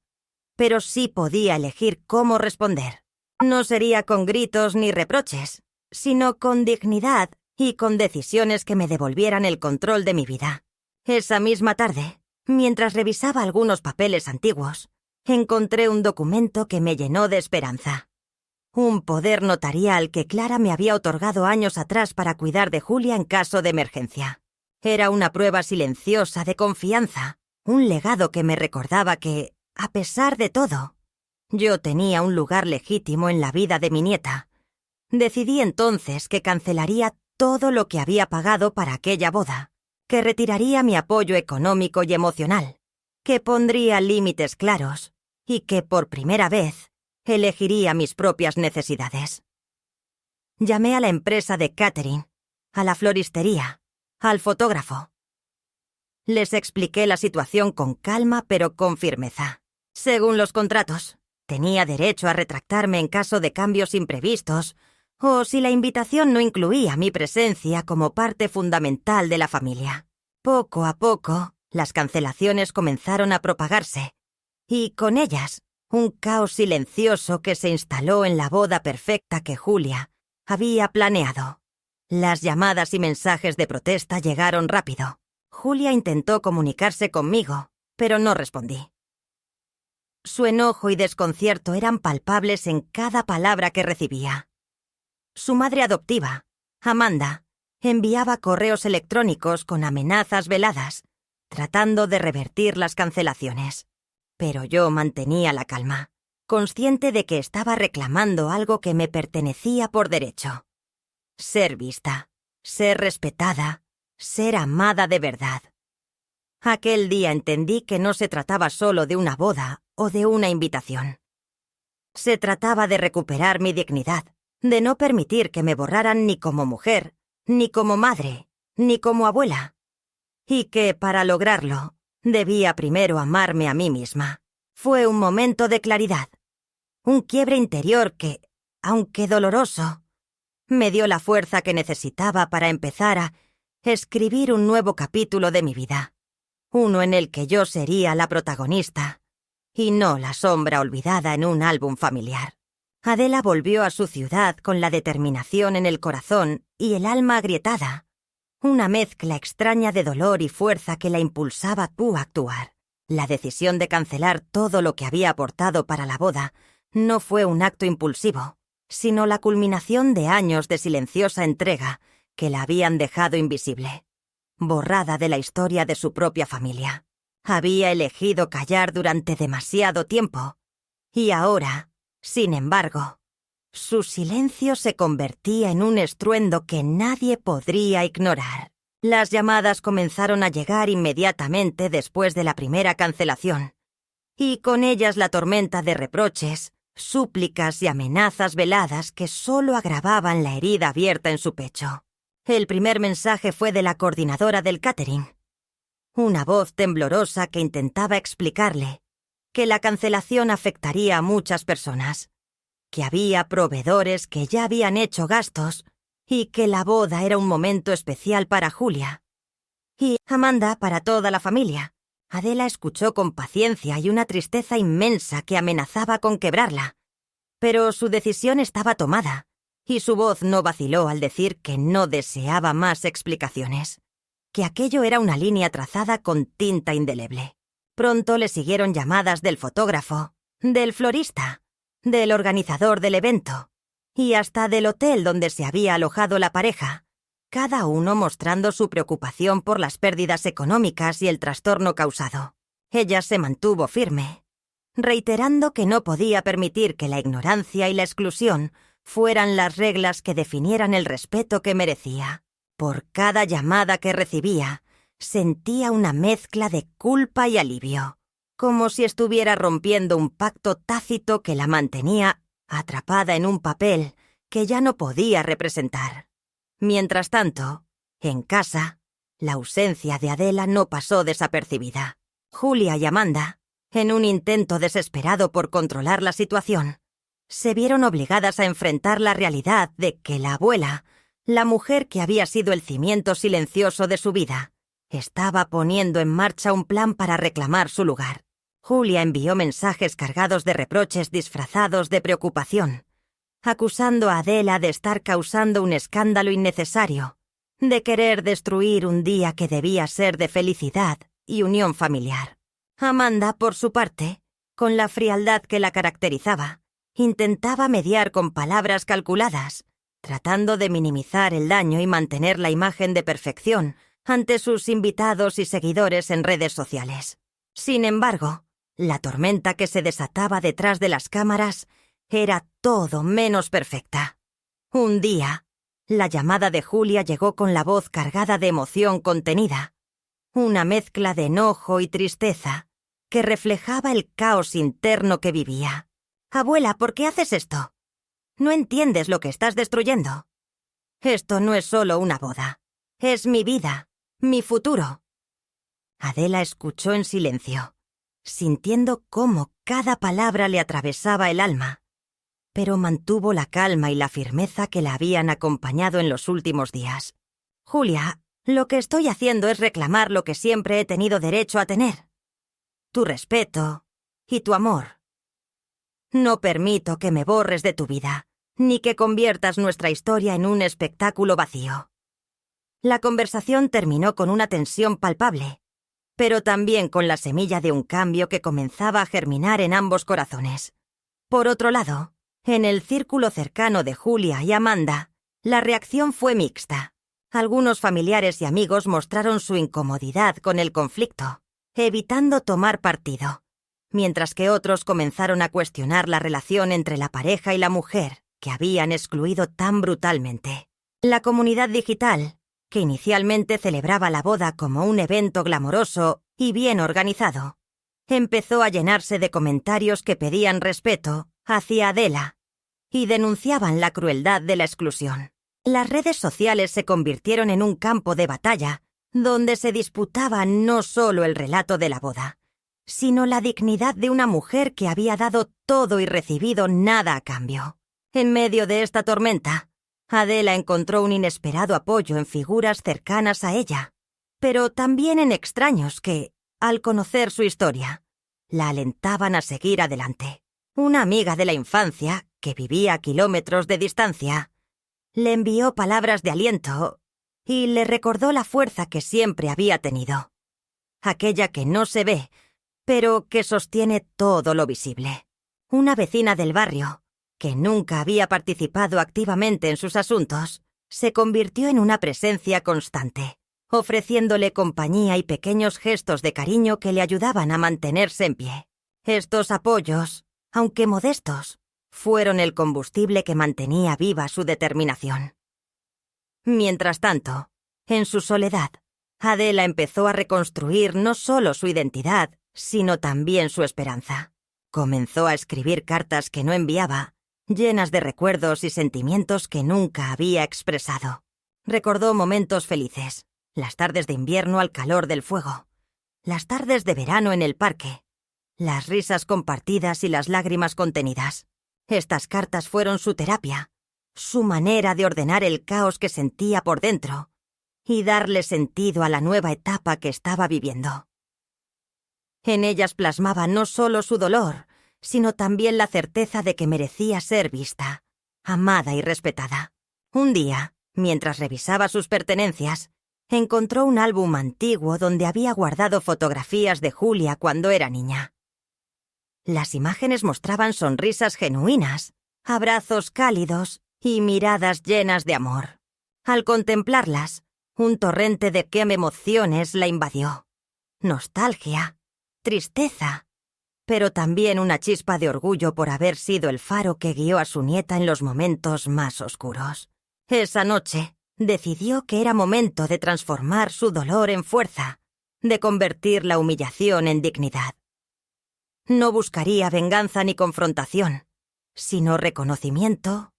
pero sí podía elegir cómo responder. No sería con gritos ni reproches, sino con dignidad y con decisiones que me devolvieran el control de mi vida. Esa misma tarde, mientras revisaba algunos papeles antiguos, encontré un documento que me llenó de esperanza. Un poder notarial que Clara me había otorgado años atrás para cuidar de Julia en caso de emergencia. Era una prueba silenciosa de confianza, un legado que me recordaba que, a pesar de todo, yo tenía un lugar legítimo en la vida de mi nieta. Decidí entonces que cancelaría todo lo que había pagado para aquella boda, que retiraría mi apoyo económico y emocional, que pondría límites claros y que, por primera vez, elegiría mis propias necesidades. Llamé a la empresa de catering, a la floristería, al fotógrafo. Les expliqué la situación con calma pero con firmeza. Según los contratos, tenía derecho a retractarme en caso de cambios imprevistos o si la invitación no incluía mi presencia como parte fundamental de la familia. Poco a poco, las cancelaciones comenzaron a propagarse, y con ellas, un caos silencioso que se instaló en la boda perfecta que Julia había planeado. Las llamadas y mensajes de protesta llegaron rápido. Julia intentó comunicarse conmigo, pero no respondí. Su enojo y desconcierto eran palpables en cada palabra que recibía. Su madre adoptiva, Amanda, enviaba correos electrónicos con amenazas veladas, tratando de revertir las cancelaciones. Pero yo mantenía la calma, consciente de que estaba reclamando algo que me pertenecía por derecho. Ser vista, ser respetada, ser amada de verdad. Aquel día entendí que no se trataba solo de una boda o de una invitación. Se trataba de recuperar mi dignidad, de no permitir que me borraran ni como mujer, ni como madre, ni como abuela. Y que, para lograrlo, debía primero amarme a mí misma. Fue un momento de claridad, un quiebre interior que, aunque doloroso, me dio la fuerza que necesitaba para empezar a escribir un nuevo capítulo de mi vida, uno en el que yo sería la protagonista y no la sombra olvidada en un álbum familiar. Adela volvió a su ciudad con la determinación en el corazón y el alma agrietada, una mezcla extraña de dolor y fuerza que la impulsaba a actuar. La decisión de cancelar todo lo que había aportado para la boda no fue un acto impulsivo, sino la culminación de años de silenciosa entrega que la habían dejado invisible, borrada de la historia de su propia familia. Había elegido callar durante demasiado tiempo, y ahora, sin embargo, su silencio se convertía en un estruendo que nadie podría ignorar. Las llamadas comenzaron a llegar inmediatamente después de la primera cancelación, y con ellas la tormenta de reproches, súplicas y amenazas veladas que solo agravaban la herida abierta en su pecho. El primer mensaje fue de la coordinadora del catering, una voz temblorosa que intentaba explicarle que la cancelación afectaría a muchas personas, que había proveedores que ya habían hecho gastos y que la boda era un momento especial para Julia y Amanda para toda la familia, Adela escuchó con paciencia y una tristeza inmensa que amenazaba con quebrarla. Pero su decisión estaba tomada, y su voz no vaciló al decir que no deseaba más explicaciones, que aquello era una línea trazada con tinta indeleble. Pronto le siguieron llamadas del fotógrafo, del florista, del organizador del evento, y hasta del hotel donde se había alojado la pareja, cada uno mostrando su preocupación por las pérdidas económicas y el trastorno causado. Ella se mantuvo firme, reiterando que no podía permitir que la ignorancia y la exclusión fueran las reglas que definieran el respeto que merecía. Por cada llamada que recibía, sentía una mezcla de culpa y alivio, como si estuviera rompiendo un pacto tácito que la mantenía atrapada en un papel que ya no podía representar. Mientras tanto, en casa, la ausencia de Adela no pasó desapercibida. Julia y Amanda, en un intento desesperado por controlar la situación, se vieron obligadas a enfrentar la realidad de que la abuela, la mujer que había sido el cimiento silencioso de su vida, estaba poniendo en marcha un plan para reclamar su lugar. Julia envió mensajes cargados de reproches disfrazados de preocupación, acusando a Adela de estar causando un escándalo innecesario, de querer destruir un día que debía ser de felicidad y unión familiar. Amanda, por su parte, con la frialdad que la caracterizaba, intentaba mediar con palabras calculadas, tratando de minimizar el daño y mantener la imagen de perfección ante sus invitados y seguidores en redes sociales. Sin embargo, la tormenta que se desataba detrás de las cámaras era todo menos perfecta. Un día, la llamada de Julia llegó con la voz cargada de emoción contenida, una mezcla de enojo y tristeza que reflejaba el caos interno que vivía. «Abuela, ¿por qué haces esto? No entiendes lo que estás destruyendo. Esto no es solo una boda. Es mi vida, mi futuro». Adela escuchó en silencio, sintiendo cómo cada palabra le atravesaba el alma, pero mantuvo la calma y la firmeza que la habían acompañado en los últimos días. «Julia, lo que estoy haciendo es reclamar lo que siempre he tenido derecho a tener. Tu respeto y tu amor. No permito que me borres de tu vida, ni que conviertas nuestra historia en un espectáculo vacío». La conversación terminó con una tensión palpable, pero también con la semilla de un cambio que comenzaba a germinar en ambos corazones. Por otro lado, en el círculo cercano de Julia y Amanda, la reacción fue mixta. Algunos familiares y amigos mostraron su incomodidad con el conflicto, evitando tomar partido, mientras que otros comenzaron a cuestionar la relación entre la pareja y la mujer que habían excluido tan brutalmente. La comunidad digital, que inicialmente celebraba la boda como un evento glamoroso y bien organizado, empezó a llenarse de comentarios que pedían respeto hacia Adela y denunciaban la crueldad de la exclusión. Las redes sociales se convirtieron en un campo de batalla donde se disputaba no solo el relato de la boda, sino la dignidad de una mujer que había dado todo y recibido nada a cambio. En medio de esta tormenta, Adela encontró un inesperado apoyo en figuras cercanas a ella, pero también en extraños que, al conocer su historia, la alentaban a seguir adelante. Una amiga de la infancia, que vivía a kilómetros de distancia, le envió palabras de aliento y le recordó la fuerza que siempre había tenido, aquella que no se ve, pero que sostiene todo lo visible. Una vecina del barrio, que nunca había participado activamente en sus asuntos, se convirtió en una presencia constante, ofreciéndole compañía y pequeños gestos de cariño que le ayudaban a mantenerse en pie. Estos apoyos, aunque modestos, fueron el combustible que mantenía viva su determinación. Mientras tanto, en su soledad, Adela empezó a reconstruir no solo su identidad, sino también su esperanza. Comenzó a escribir cartas que no enviaba, llenas de recuerdos y sentimientos que nunca había expresado. Recordó momentos felices, las tardes de invierno al calor del fuego, las tardes de verano en el parque, las risas compartidas y las lágrimas contenidas. Estas cartas fueron su terapia, su manera de ordenar el caos que sentía por dentro y darle sentido a la nueva etapa que estaba viviendo. En ellas plasmaba no solo su dolor, sino también la certeza de que merecía ser vista, amada y respetada. Un día, mientras revisaba sus pertenencias, encontró un álbum antiguo donde había guardado fotografías de Julia cuando era niña. Las imágenes mostraban sonrisas genuinas, abrazos cálidos y miradas llenas de amor. Al contemplarlas, un torrente de emociones la invadió. Nostalgia, tristeza, pero también una chispa de orgullo por haber sido el faro que guió a su nieta en los momentos más oscuros. Esa noche, decidió que era momento de transformar su dolor en fuerza, de convertir la humillación en dignidad. No buscaría venganza ni confrontación, sino reconocimiento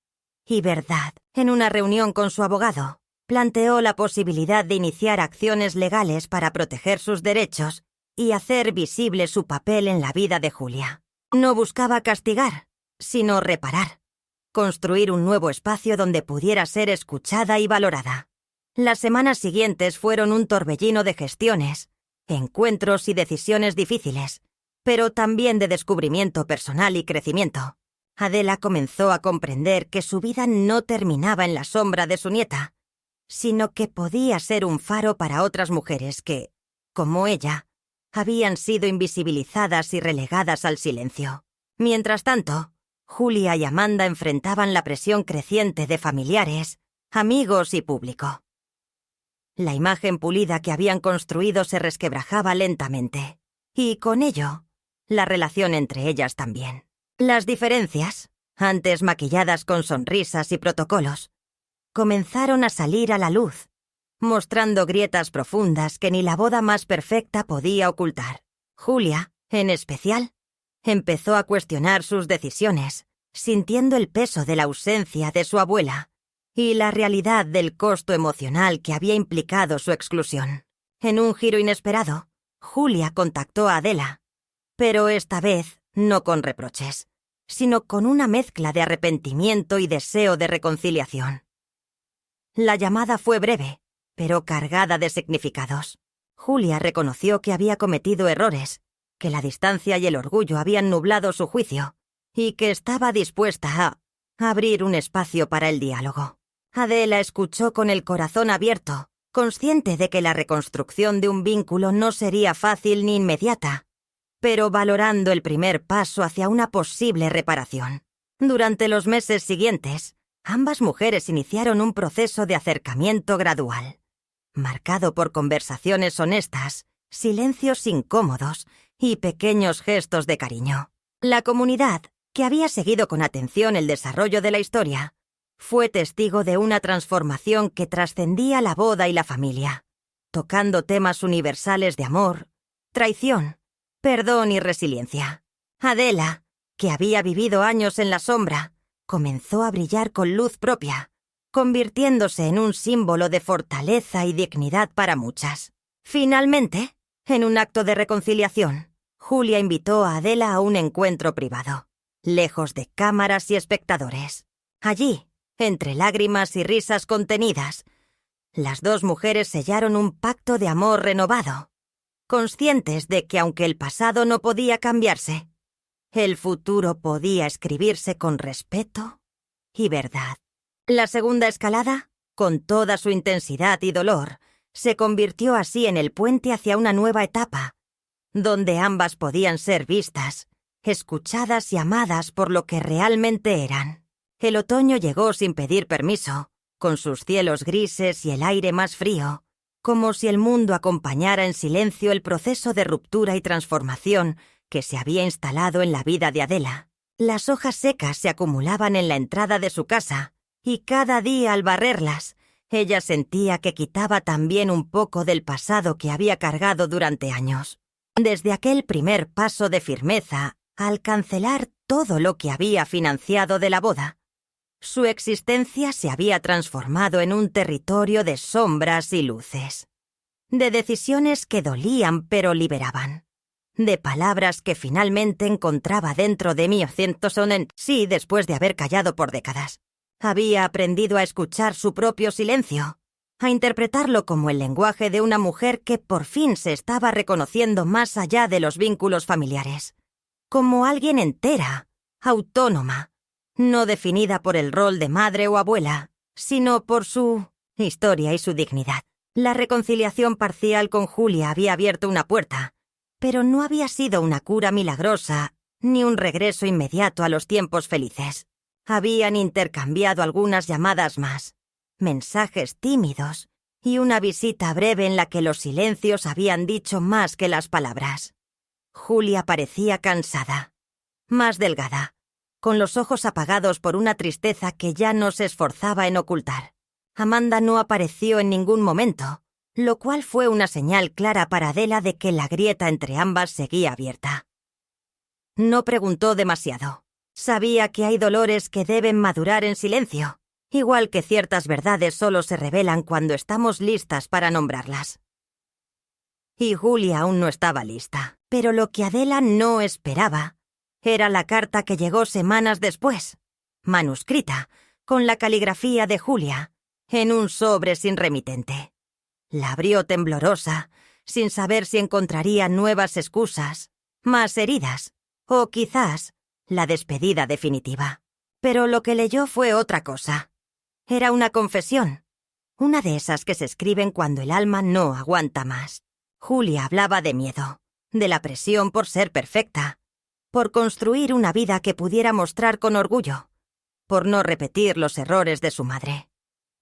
y verdad. En una reunión con su abogado, planteó la posibilidad de iniciar acciones legales para proteger sus derechos y hacer visible su papel en la vida de Julia. No buscaba castigar, sino reparar. Construir un nuevo espacio donde pudiera ser escuchada y valorada. Las semanas siguientes fueron un torbellino de gestiones, encuentros y decisiones difíciles, pero también de descubrimiento personal y crecimiento. Adela comenzó a comprender que su vida no terminaba en la sombra de su nieta, sino que podía ser un faro para otras mujeres que, como ella, habían sido invisibilizadas y relegadas al silencio. Mientras tanto, Julia y Amanda enfrentaban la presión creciente de familiares, amigos y público. La imagen pulida que habían construido se resquebrajaba lentamente, y con ello, la relación entre ellas también. Las diferencias, antes maquilladas con sonrisas y protocolos, comenzaron a salir a la luz, mostrando grietas profundas que ni la boda más perfecta podía ocultar. Julia, en especial, empezó a cuestionar sus decisiones, sintiendo el peso de la ausencia de su abuela y la realidad del costo emocional que había implicado su exclusión. En un giro inesperado, Julia contactó a Adela, pero esta vez no con reproches, sino con una mezcla de arrepentimiento y deseo de reconciliación. La llamada fue breve, pero cargada de significados. Julia reconoció que había cometido errores, que la distancia y el orgullo habían nublado su juicio, y que estaba dispuesta a abrir un espacio para el diálogo. Adela escuchó con el corazón abierto, consciente de que la reconstrucción de un vínculo no sería fácil ni inmediata, pero valorando el primer paso hacia una posible reparación. Durante los meses siguientes, ambas mujeres iniciaron un proceso de acercamiento gradual, marcado por conversaciones honestas, silencios incómodos y pequeños gestos de cariño. La comunidad, que había seguido con atención el desarrollo de la historia, fue testigo de una transformación que trascendía la boda y la familia, tocando temas universales de amor, traición, perdón y resiliencia. Adela, que había vivido años en la sombra, comenzó a brillar con luz propia, convirtiéndose en un símbolo de fortaleza y dignidad para muchas. Finalmente, en un acto de reconciliación, Julia invitó a Adela a un encuentro privado, lejos de cámaras y espectadores. Allí, entre lágrimas y risas contenidas, las dos mujeres sellaron un pacto de amor renovado, conscientes de que aunque el pasado no podía cambiarse, el futuro podía escribirse con respeto y verdad. La segunda escalada, con toda su intensidad y dolor, se convirtió así en el puente hacia una nueva etapa, donde ambas podían ser vistas, escuchadas y amadas por lo que realmente eran. El otoño llegó sin pedir permiso, con sus cielos grises y el aire más frío, como si el mundo acompañara en silencio el proceso de ruptura y transformación que se había instalado en la vida de Adela. Las hojas secas se acumulaban en la entrada de su casa, y cada día al barrerlas, ella sentía que quitaba también un poco del pasado que había cargado durante años. Desde aquel primer paso de firmeza, al cancelar todo lo que había financiado de la boda, su existencia se había transformado en un territorio de sombras y luces, de decisiones que dolían pero liberaban, de palabras que finalmente encontraba dentro de mí sí después de haber callado por décadas. Había aprendido a escuchar su propio silencio, a interpretarlo como el lenguaje de una mujer que por fin se estaba reconociendo más allá de los vínculos familiares, como alguien entera, autónoma, no definida por el rol de madre o abuela, sino por su historia y su dignidad. La reconciliación parcial con Julia había abierto una puerta, pero no había sido una cura milagrosa ni un regreso inmediato a los tiempos felices. Habían intercambiado algunas llamadas más, mensajes tímidos y una visita breve en la que los silencios habían dicho más que las palabras. Julia parecía cansada, más delgada, con los ojos apagados por una tristeza que ya no se esforzaba en ocultar. Amanda no apareció en ningún momento, lo cual fue una señal clara para Adela de que la grieta entre ambas seguía abierta. No preguntó demasiado. Sabía que hay dolores que deben madurar en silencio, igual que ciertas verdades solo se revelan cuando estamos listas para nombrarlas. Y Julia aún no estaba lista, pero lo que Adela no esperaba era la carta que llegó semanas después, manuscrita, con la caligrafía de Julia, en un sobre sin remitente. La abrió temblorosa, sin saber si encontraría nuevas excusas, más heridas, o quizás la despedida definitiva. Pero lo que leyó fue otra cosa. Era una confesión, una de esas que se escriben cuando el alma no aguanta más. Julia hablaba de miedo, de la presión por ser perfecta, por construir una vida que pudiera mostrar con orgullo, por no repetir los errores de su madre,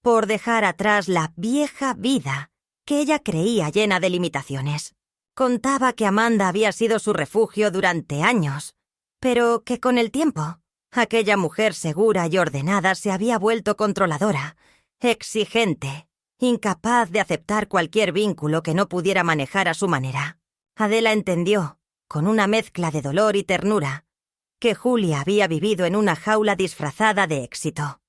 por dejar atrás la vieja vida que ella creía llena de limitaciones. Contaba que Amanda había sido su refugio durante años, pero que con el tiempo, aquella mujer segura y ordenada se había vuelto controladora, exigente, incapaz de aceptar cualquier vínculo que no pudiera manejar a su manera. Adela entendió, con una mezcla de dolor y ternura, que Julia había vivido en una jaula disfrazada de éxito,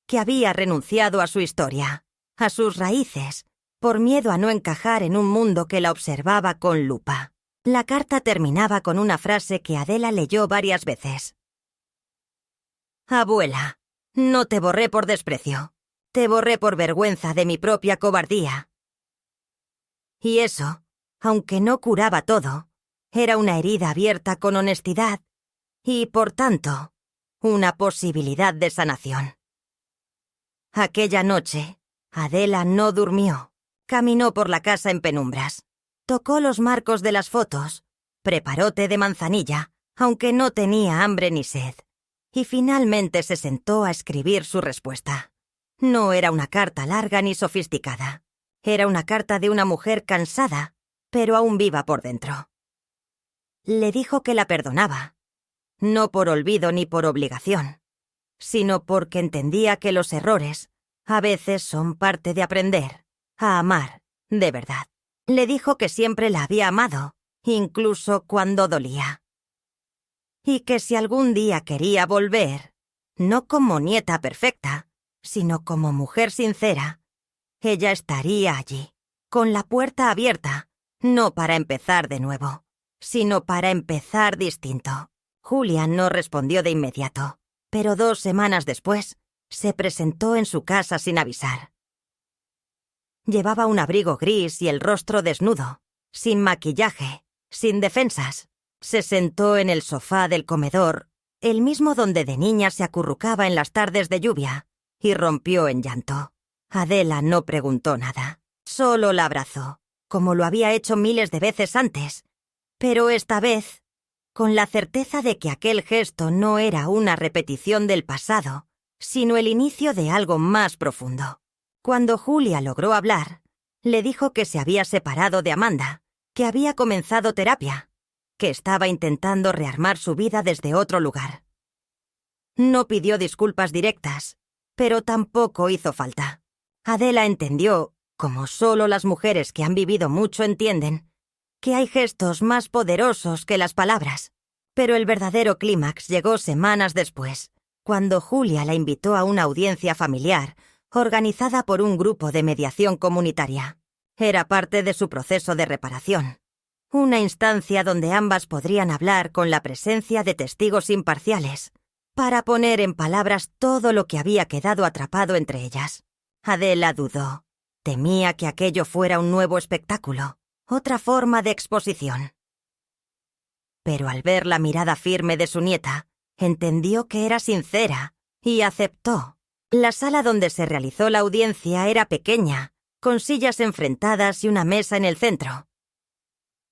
que había renunciado a su historia, a sus raíces, por miedo a no encajar en un mundo que la observaba con lupa. La carta terminaba con una frase que Adela leyó varias veces. Abuela, no te borré por desprecio, te borré por vergüenza de mi propia cobardía. Y eso, aunque no curaba todo, era una herida abierta con honestidad y, por tanto, una posibilidad de sanación. Aquella noche, Adela no durmió. Caminó por la casa en penumbras. Tocó los marcos de las fotos. Preparó té de manzanilla, aunque no tenía hambre ni sed. Y finalmente se sentó a escribir su respuesta. No era una carta larga ni sofisticada. Era una carta de una mujer cansada, pero aún viva por dentro. Le dijo que la perdonaba, no por olvido ni por obligación, sino porque entendía que los errores a veces son parte de aprender a amar de verdad. Le dijo que siempre la había amado, incluso cuando dolía. Y que si algún día quería volver, no como nieta perfecta, sino como mujer sincera, ella estaría allí, con la puerta abierta, no para empezar de nuevo, sino para empezar distinto. Julia no respondió de inmediato, pero 2 semanas después se presentó en su casa sin avisar. Llevaba un abrigo gris y el rostro desnudo, sin maquillaje, sin defensas. Se sentó en el sofá del comedor, el mismo donde de niña se acurrucaba en las tardes de lluvia, y rompió en llanto. Adela no preguntó nada, solo la abrazó, como lo había hecho miles de veces antes, pero esta vez, con la certeza de que aquel gesto no era una repetición del pasado, sino el inicio de algo más profundo. Cuando Julia logró hablar, le dijo que se había separado de Amanda, que había comenzado terapia, que estaba intentando rearmar su vida desde otro lugar. No pidió disculpas directas, pero tampoco hizo falta. Adela entendió, como solo las mujeres que han vivido mucho entienden, que hay gestos más poderosos que las palabras. Pero el verdadero clímax llegó semanas después, cuando Julia la invitó a una audiencia familiar organizada por un grupo de mediación comunitaria. Era parte de su proceso de reparación, una instancia donde ambas podrían hablar con la presencia de testigos imparciales, para poner en palabras todo lo que había quedado atrapado entre ellas. Adela dudó. Temía que aquello fuera un nuevo espectáculo, otra forma de exposición. Pero al ver la mirada firme de su nieta, entendió que era sincera y aceptó. La sala donde se realizó la audiencia era pequeña, con sillas enfrentadas y una mesa en el centro.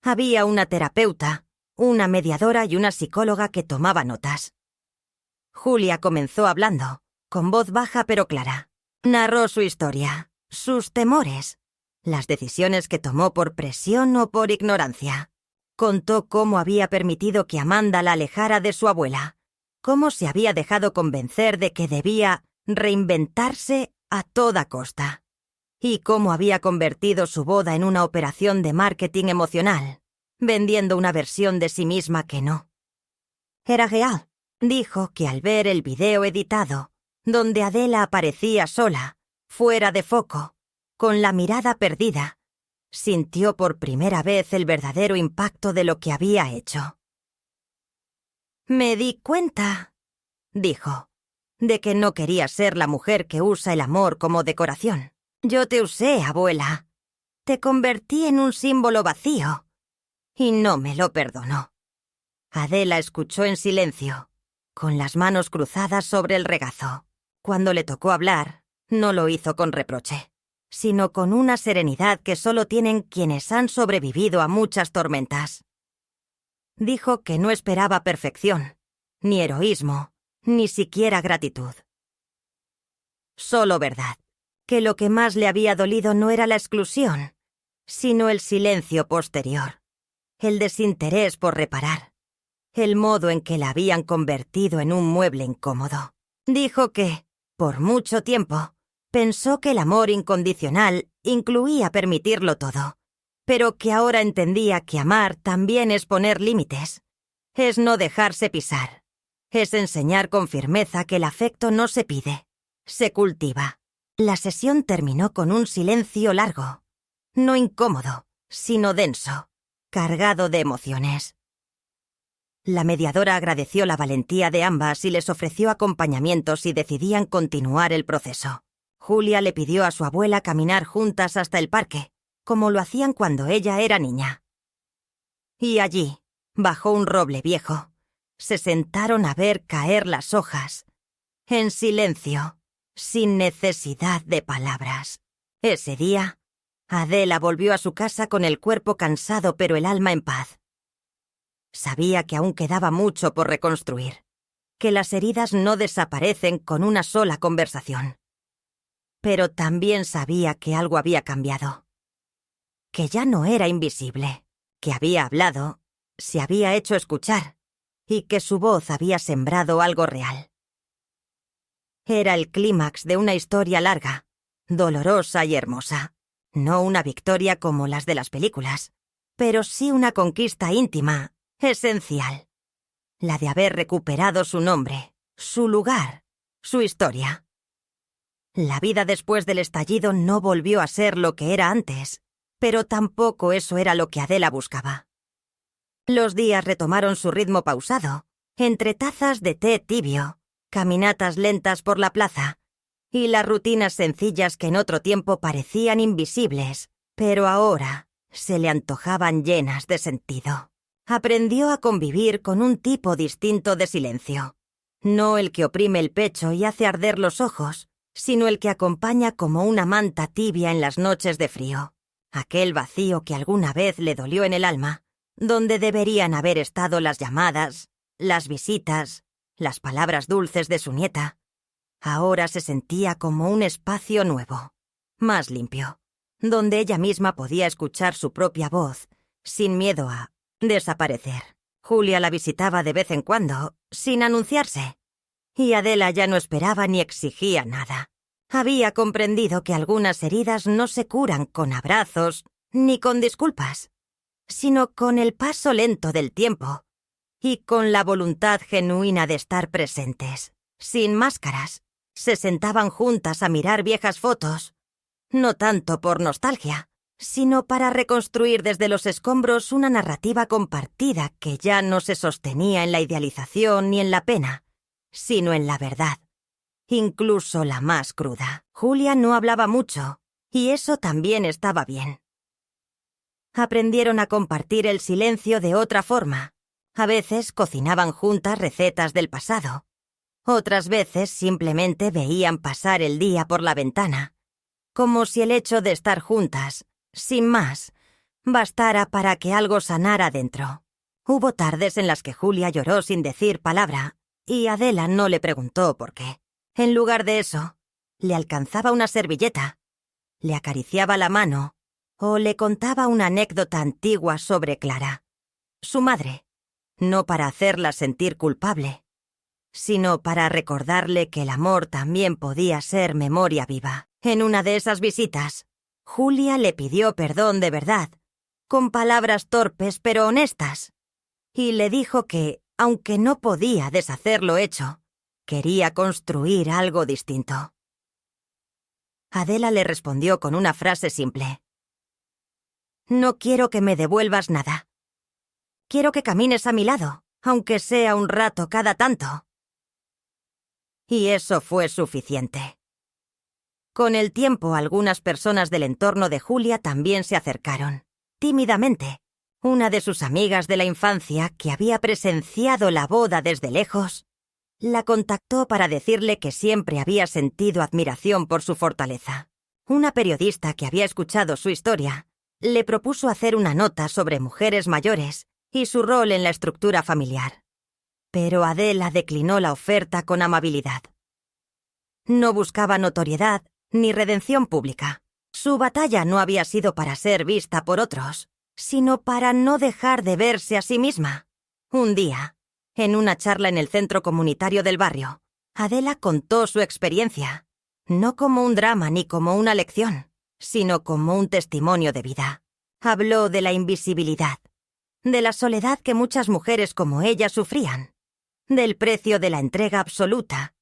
Había una terapeuta, una mediadora y una psicóloga que tomaba notas. Julia comenzó hablando, con voz baja pero clara. Narró su historia, sus temores, las decisiones que tomó por presión o por ignorancia. Contó cómo había permitido que Amanda la alejara de su abuela, cómo se había dejado convencer de que debía reinventarse a toda costa, y cómo había convertido su boda en una operación de marketing emocional, vendiendo una versión de sí misma que no era real. Dijo que al ver el video editado, donde Adela aparecía sola, fuera de foco, con la mirada perdida, sintió por primera vez el verdadero impacto de lo que había hecho. «Me di cuenta», dijo, «de que no quería ser la mujer que usa el amor como decoración. Yo te usé, abuela. Te convertí en un símbolo vacío. Y no me lo perdonó». Adela escuchó en silencio, con las manos cruzadas sobre el regazo. Cuando le tocó hablar, no lo hizo con reproche, sino con una serenidad que solo tienen quienes han sobrevivido a muchas tormentas. Dijo que no esperaba perfección, ni heroísmo, ni siquiera gratitud. Solo verdad, que lo que más le había dolido no era la exclusión, sino el silencio posterior, el desinterés por reparar, el modo en que la habían convertido en un mueble incómodo. Dijo que, por mucho tiempo, pensó que el amor incondicional incluía permitirlo todo, pero que ahora entendía que amar también es poner límites, es no dejarse pisar, es enseñar con firmeza que el afecto no se pide, se cultiva. La sesión terminó con un silencio largo, no incómodo, sino denso, cargado de emociones. La mediadora agradeció la valentía de ambas y les ofreció acompañamiento si decidían continuar el proceso. Julia le pidió a su abuela caminar juntas hasta el parque, como lo hacían cuando ella era niña. Y allí, bajo un roble viejo, se sentaron a ver caer las hojas, en silencio, sin necesidad de palabras. Ese día, Adela volvió a su casa con el cuerpo cansado pero el alma en paz. Sabía que aún quedaba mucho por reconstruir, que las heridas no desaparecen con una sola conversación. Pero también sabía que algo había cambiado, que ya no era invisible, que había hablado, se había hecho escuchar, y que su voz había sembrado algo real. Era el clímax de una historia larga, dolorosa y hermosa. No una victoria como las de las películas, pero sí una conquista íntima, esencial. La de haber recuperado su nombre, su lugar, su historia. La vida después del estallido no volvió a ser lo que era antes, pero tampoco eso era lo que Adela buscaba. Los días retomaron su ritmo pausado, entre tazas de té tibio, caminatas lentas por la plaza y las rutinas sencillas que en otro tiempo parecían invisibles, pero ahora se le antojaban llenas de sentido. Aprendió a convivir con un tipo distinto de silencio, no el que oprime el pecho y hace arder los ojos, sino el que acompaña como una manta tibia en las noches de frío, aquel vacío que alguna vez le dolió en el alma, donde deberían haber estado las llamadas, las visitas, las palabras dulces de su nieta. Ahora se sentía como un espacio nuevo, más limpio, donde ella misma podía escuchar su propia voz, sin miedo a desaparecer. Julia la visitaba de vez en cuando, sin anunciarse, y Adela ya no esperaba ni exigía nada. Había comprendido que algunas heridas no se curan con abrazos ni con disculpas, sino con el paso lento del tiempo y con la voluntad genuina de estar presentes, sin máscaras. Se sentaban juntas a mirar viejas fotos, no tanto por nostalgia, sino para reconstruir desde los escombros una narrativa compartida que ya no se sostenía en la idealización ni en la pena, sino en la verdad, incluso la más cruda. Julia no hablaba mucho, Y eso también estaba bien. Aprendieron a compartir el silencio de otra forma. A veces cocinaban juntas recetas del pasado. Otras veces simplemente veían pasar el día por la ventana, como si el hecho de estar juntas, sin más, bastara para que algo sanara dentro. Hubo tardes en las que Julia lloró sin decir palabra, y Adela no le preguntó por qué. En lugar de eso, le alcanzaba una servilleta, le acariciaba la mano o le contaba una anécdota antigua sobre Clara, su madre, no para hacerla sentir culpable, sino para recordarle que el amor también podía ser memoria viva. En una de esas visitas, Julia le pidió perdón de verdad, con palabras torpes pero honestas, y le dijo que, aunque no podía deshacer lo hecho, quería construir algo distinto. Adela le respondió con una frase simple. «No quiero que me devuelvas nada. Quiero que camines a mi lado, aunque sea un rato cada tanto». Y eso fue suficiente. Con el tiempo, algunas personas del entorno de Julia también se acercaron, tímidamente. Una de sus amigas de la infancia, que había presenciado la boda desde lejos, la contactó para decirle que siempre había sentido admiración por su fortaleza. Una periodista que había escuchado su historia le propuso hacer una nota sobre mujeres mayores y su rol en la estructura familiar. Pero Adela declinó la oferta con amabilidad. No buscaba notoriedad ni redención pública. Su batalla no había sido para ser vista por otros, sino para no dejar de verse a sí misma. Un día, en una charla en el centro comunitario del barrio, Adela contó su experiencia, no como un drama ni como una lección, sino como un testimonio de vida. Habló de la invisibilidad, de la soledad que muchas mujeres como ella sufrían, del precio de la entrega absoluta,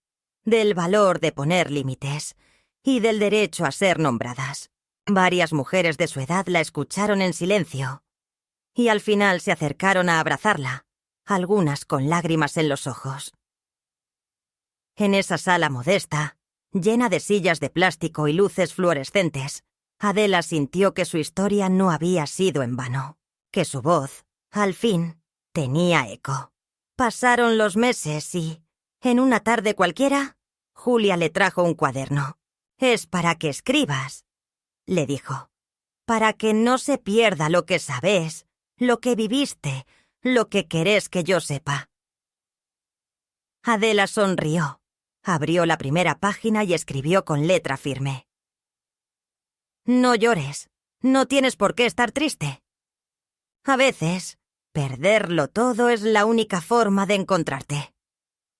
del valor de poner límites y del derecho a ser nombradas. Varias mujeres de su edad la escucharon en silencio y al final se acercaron a abrazarla, algunas con lágrimas en los ojos. En esa sala modesta, llena de sillas de plástico y luces fluorescentes, Adela sintió que su historia no había sido en vano, que su voz, al fin, tenía eco. Pasaron los meses y, en una tarde cualquiera, Julia le trajo un cuaderno. «Es para que escribas», le dijo, «para que no se pierda lo que sabes, lo que viviste, lo que querés que yo sepa». Adela sonrió, abrió la primera página y escribió con letra firme. «No llores, no tienes por qué estar triste. A veces, perderlo todo es la única forma de encontrarte».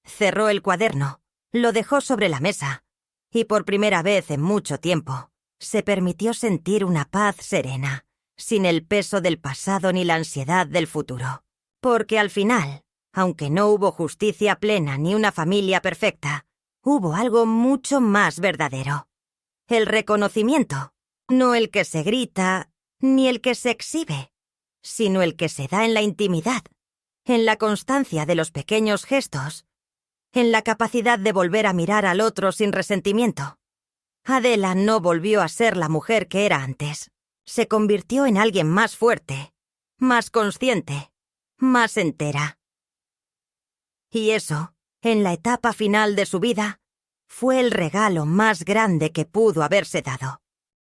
Cerró el cuaderno, lo dejó sobre la mesa, y por primera vez en mucho tiempo, se permitió sentir una paz serena, sin el peso del pasado ni la ansiedad del futuro. Porque al final, aunque no hubo justicia plena ni una familia perfecta, hubo algo mucho más verdadero. El reconocimiento, no el que se grita, ni el que se exhibe, sino el que se da en la intimidad, en la constancia de los pequeños gestos, en la capacidad de volver a mirar al otro sin resentimiento. Adela no volvió a ser la mujer que era antes. Se convirtió en alguien más fuerte, más consciente, más entera. Y eso, en la etapa final de su vida, fue el regalo más grande que pudo haberse dado.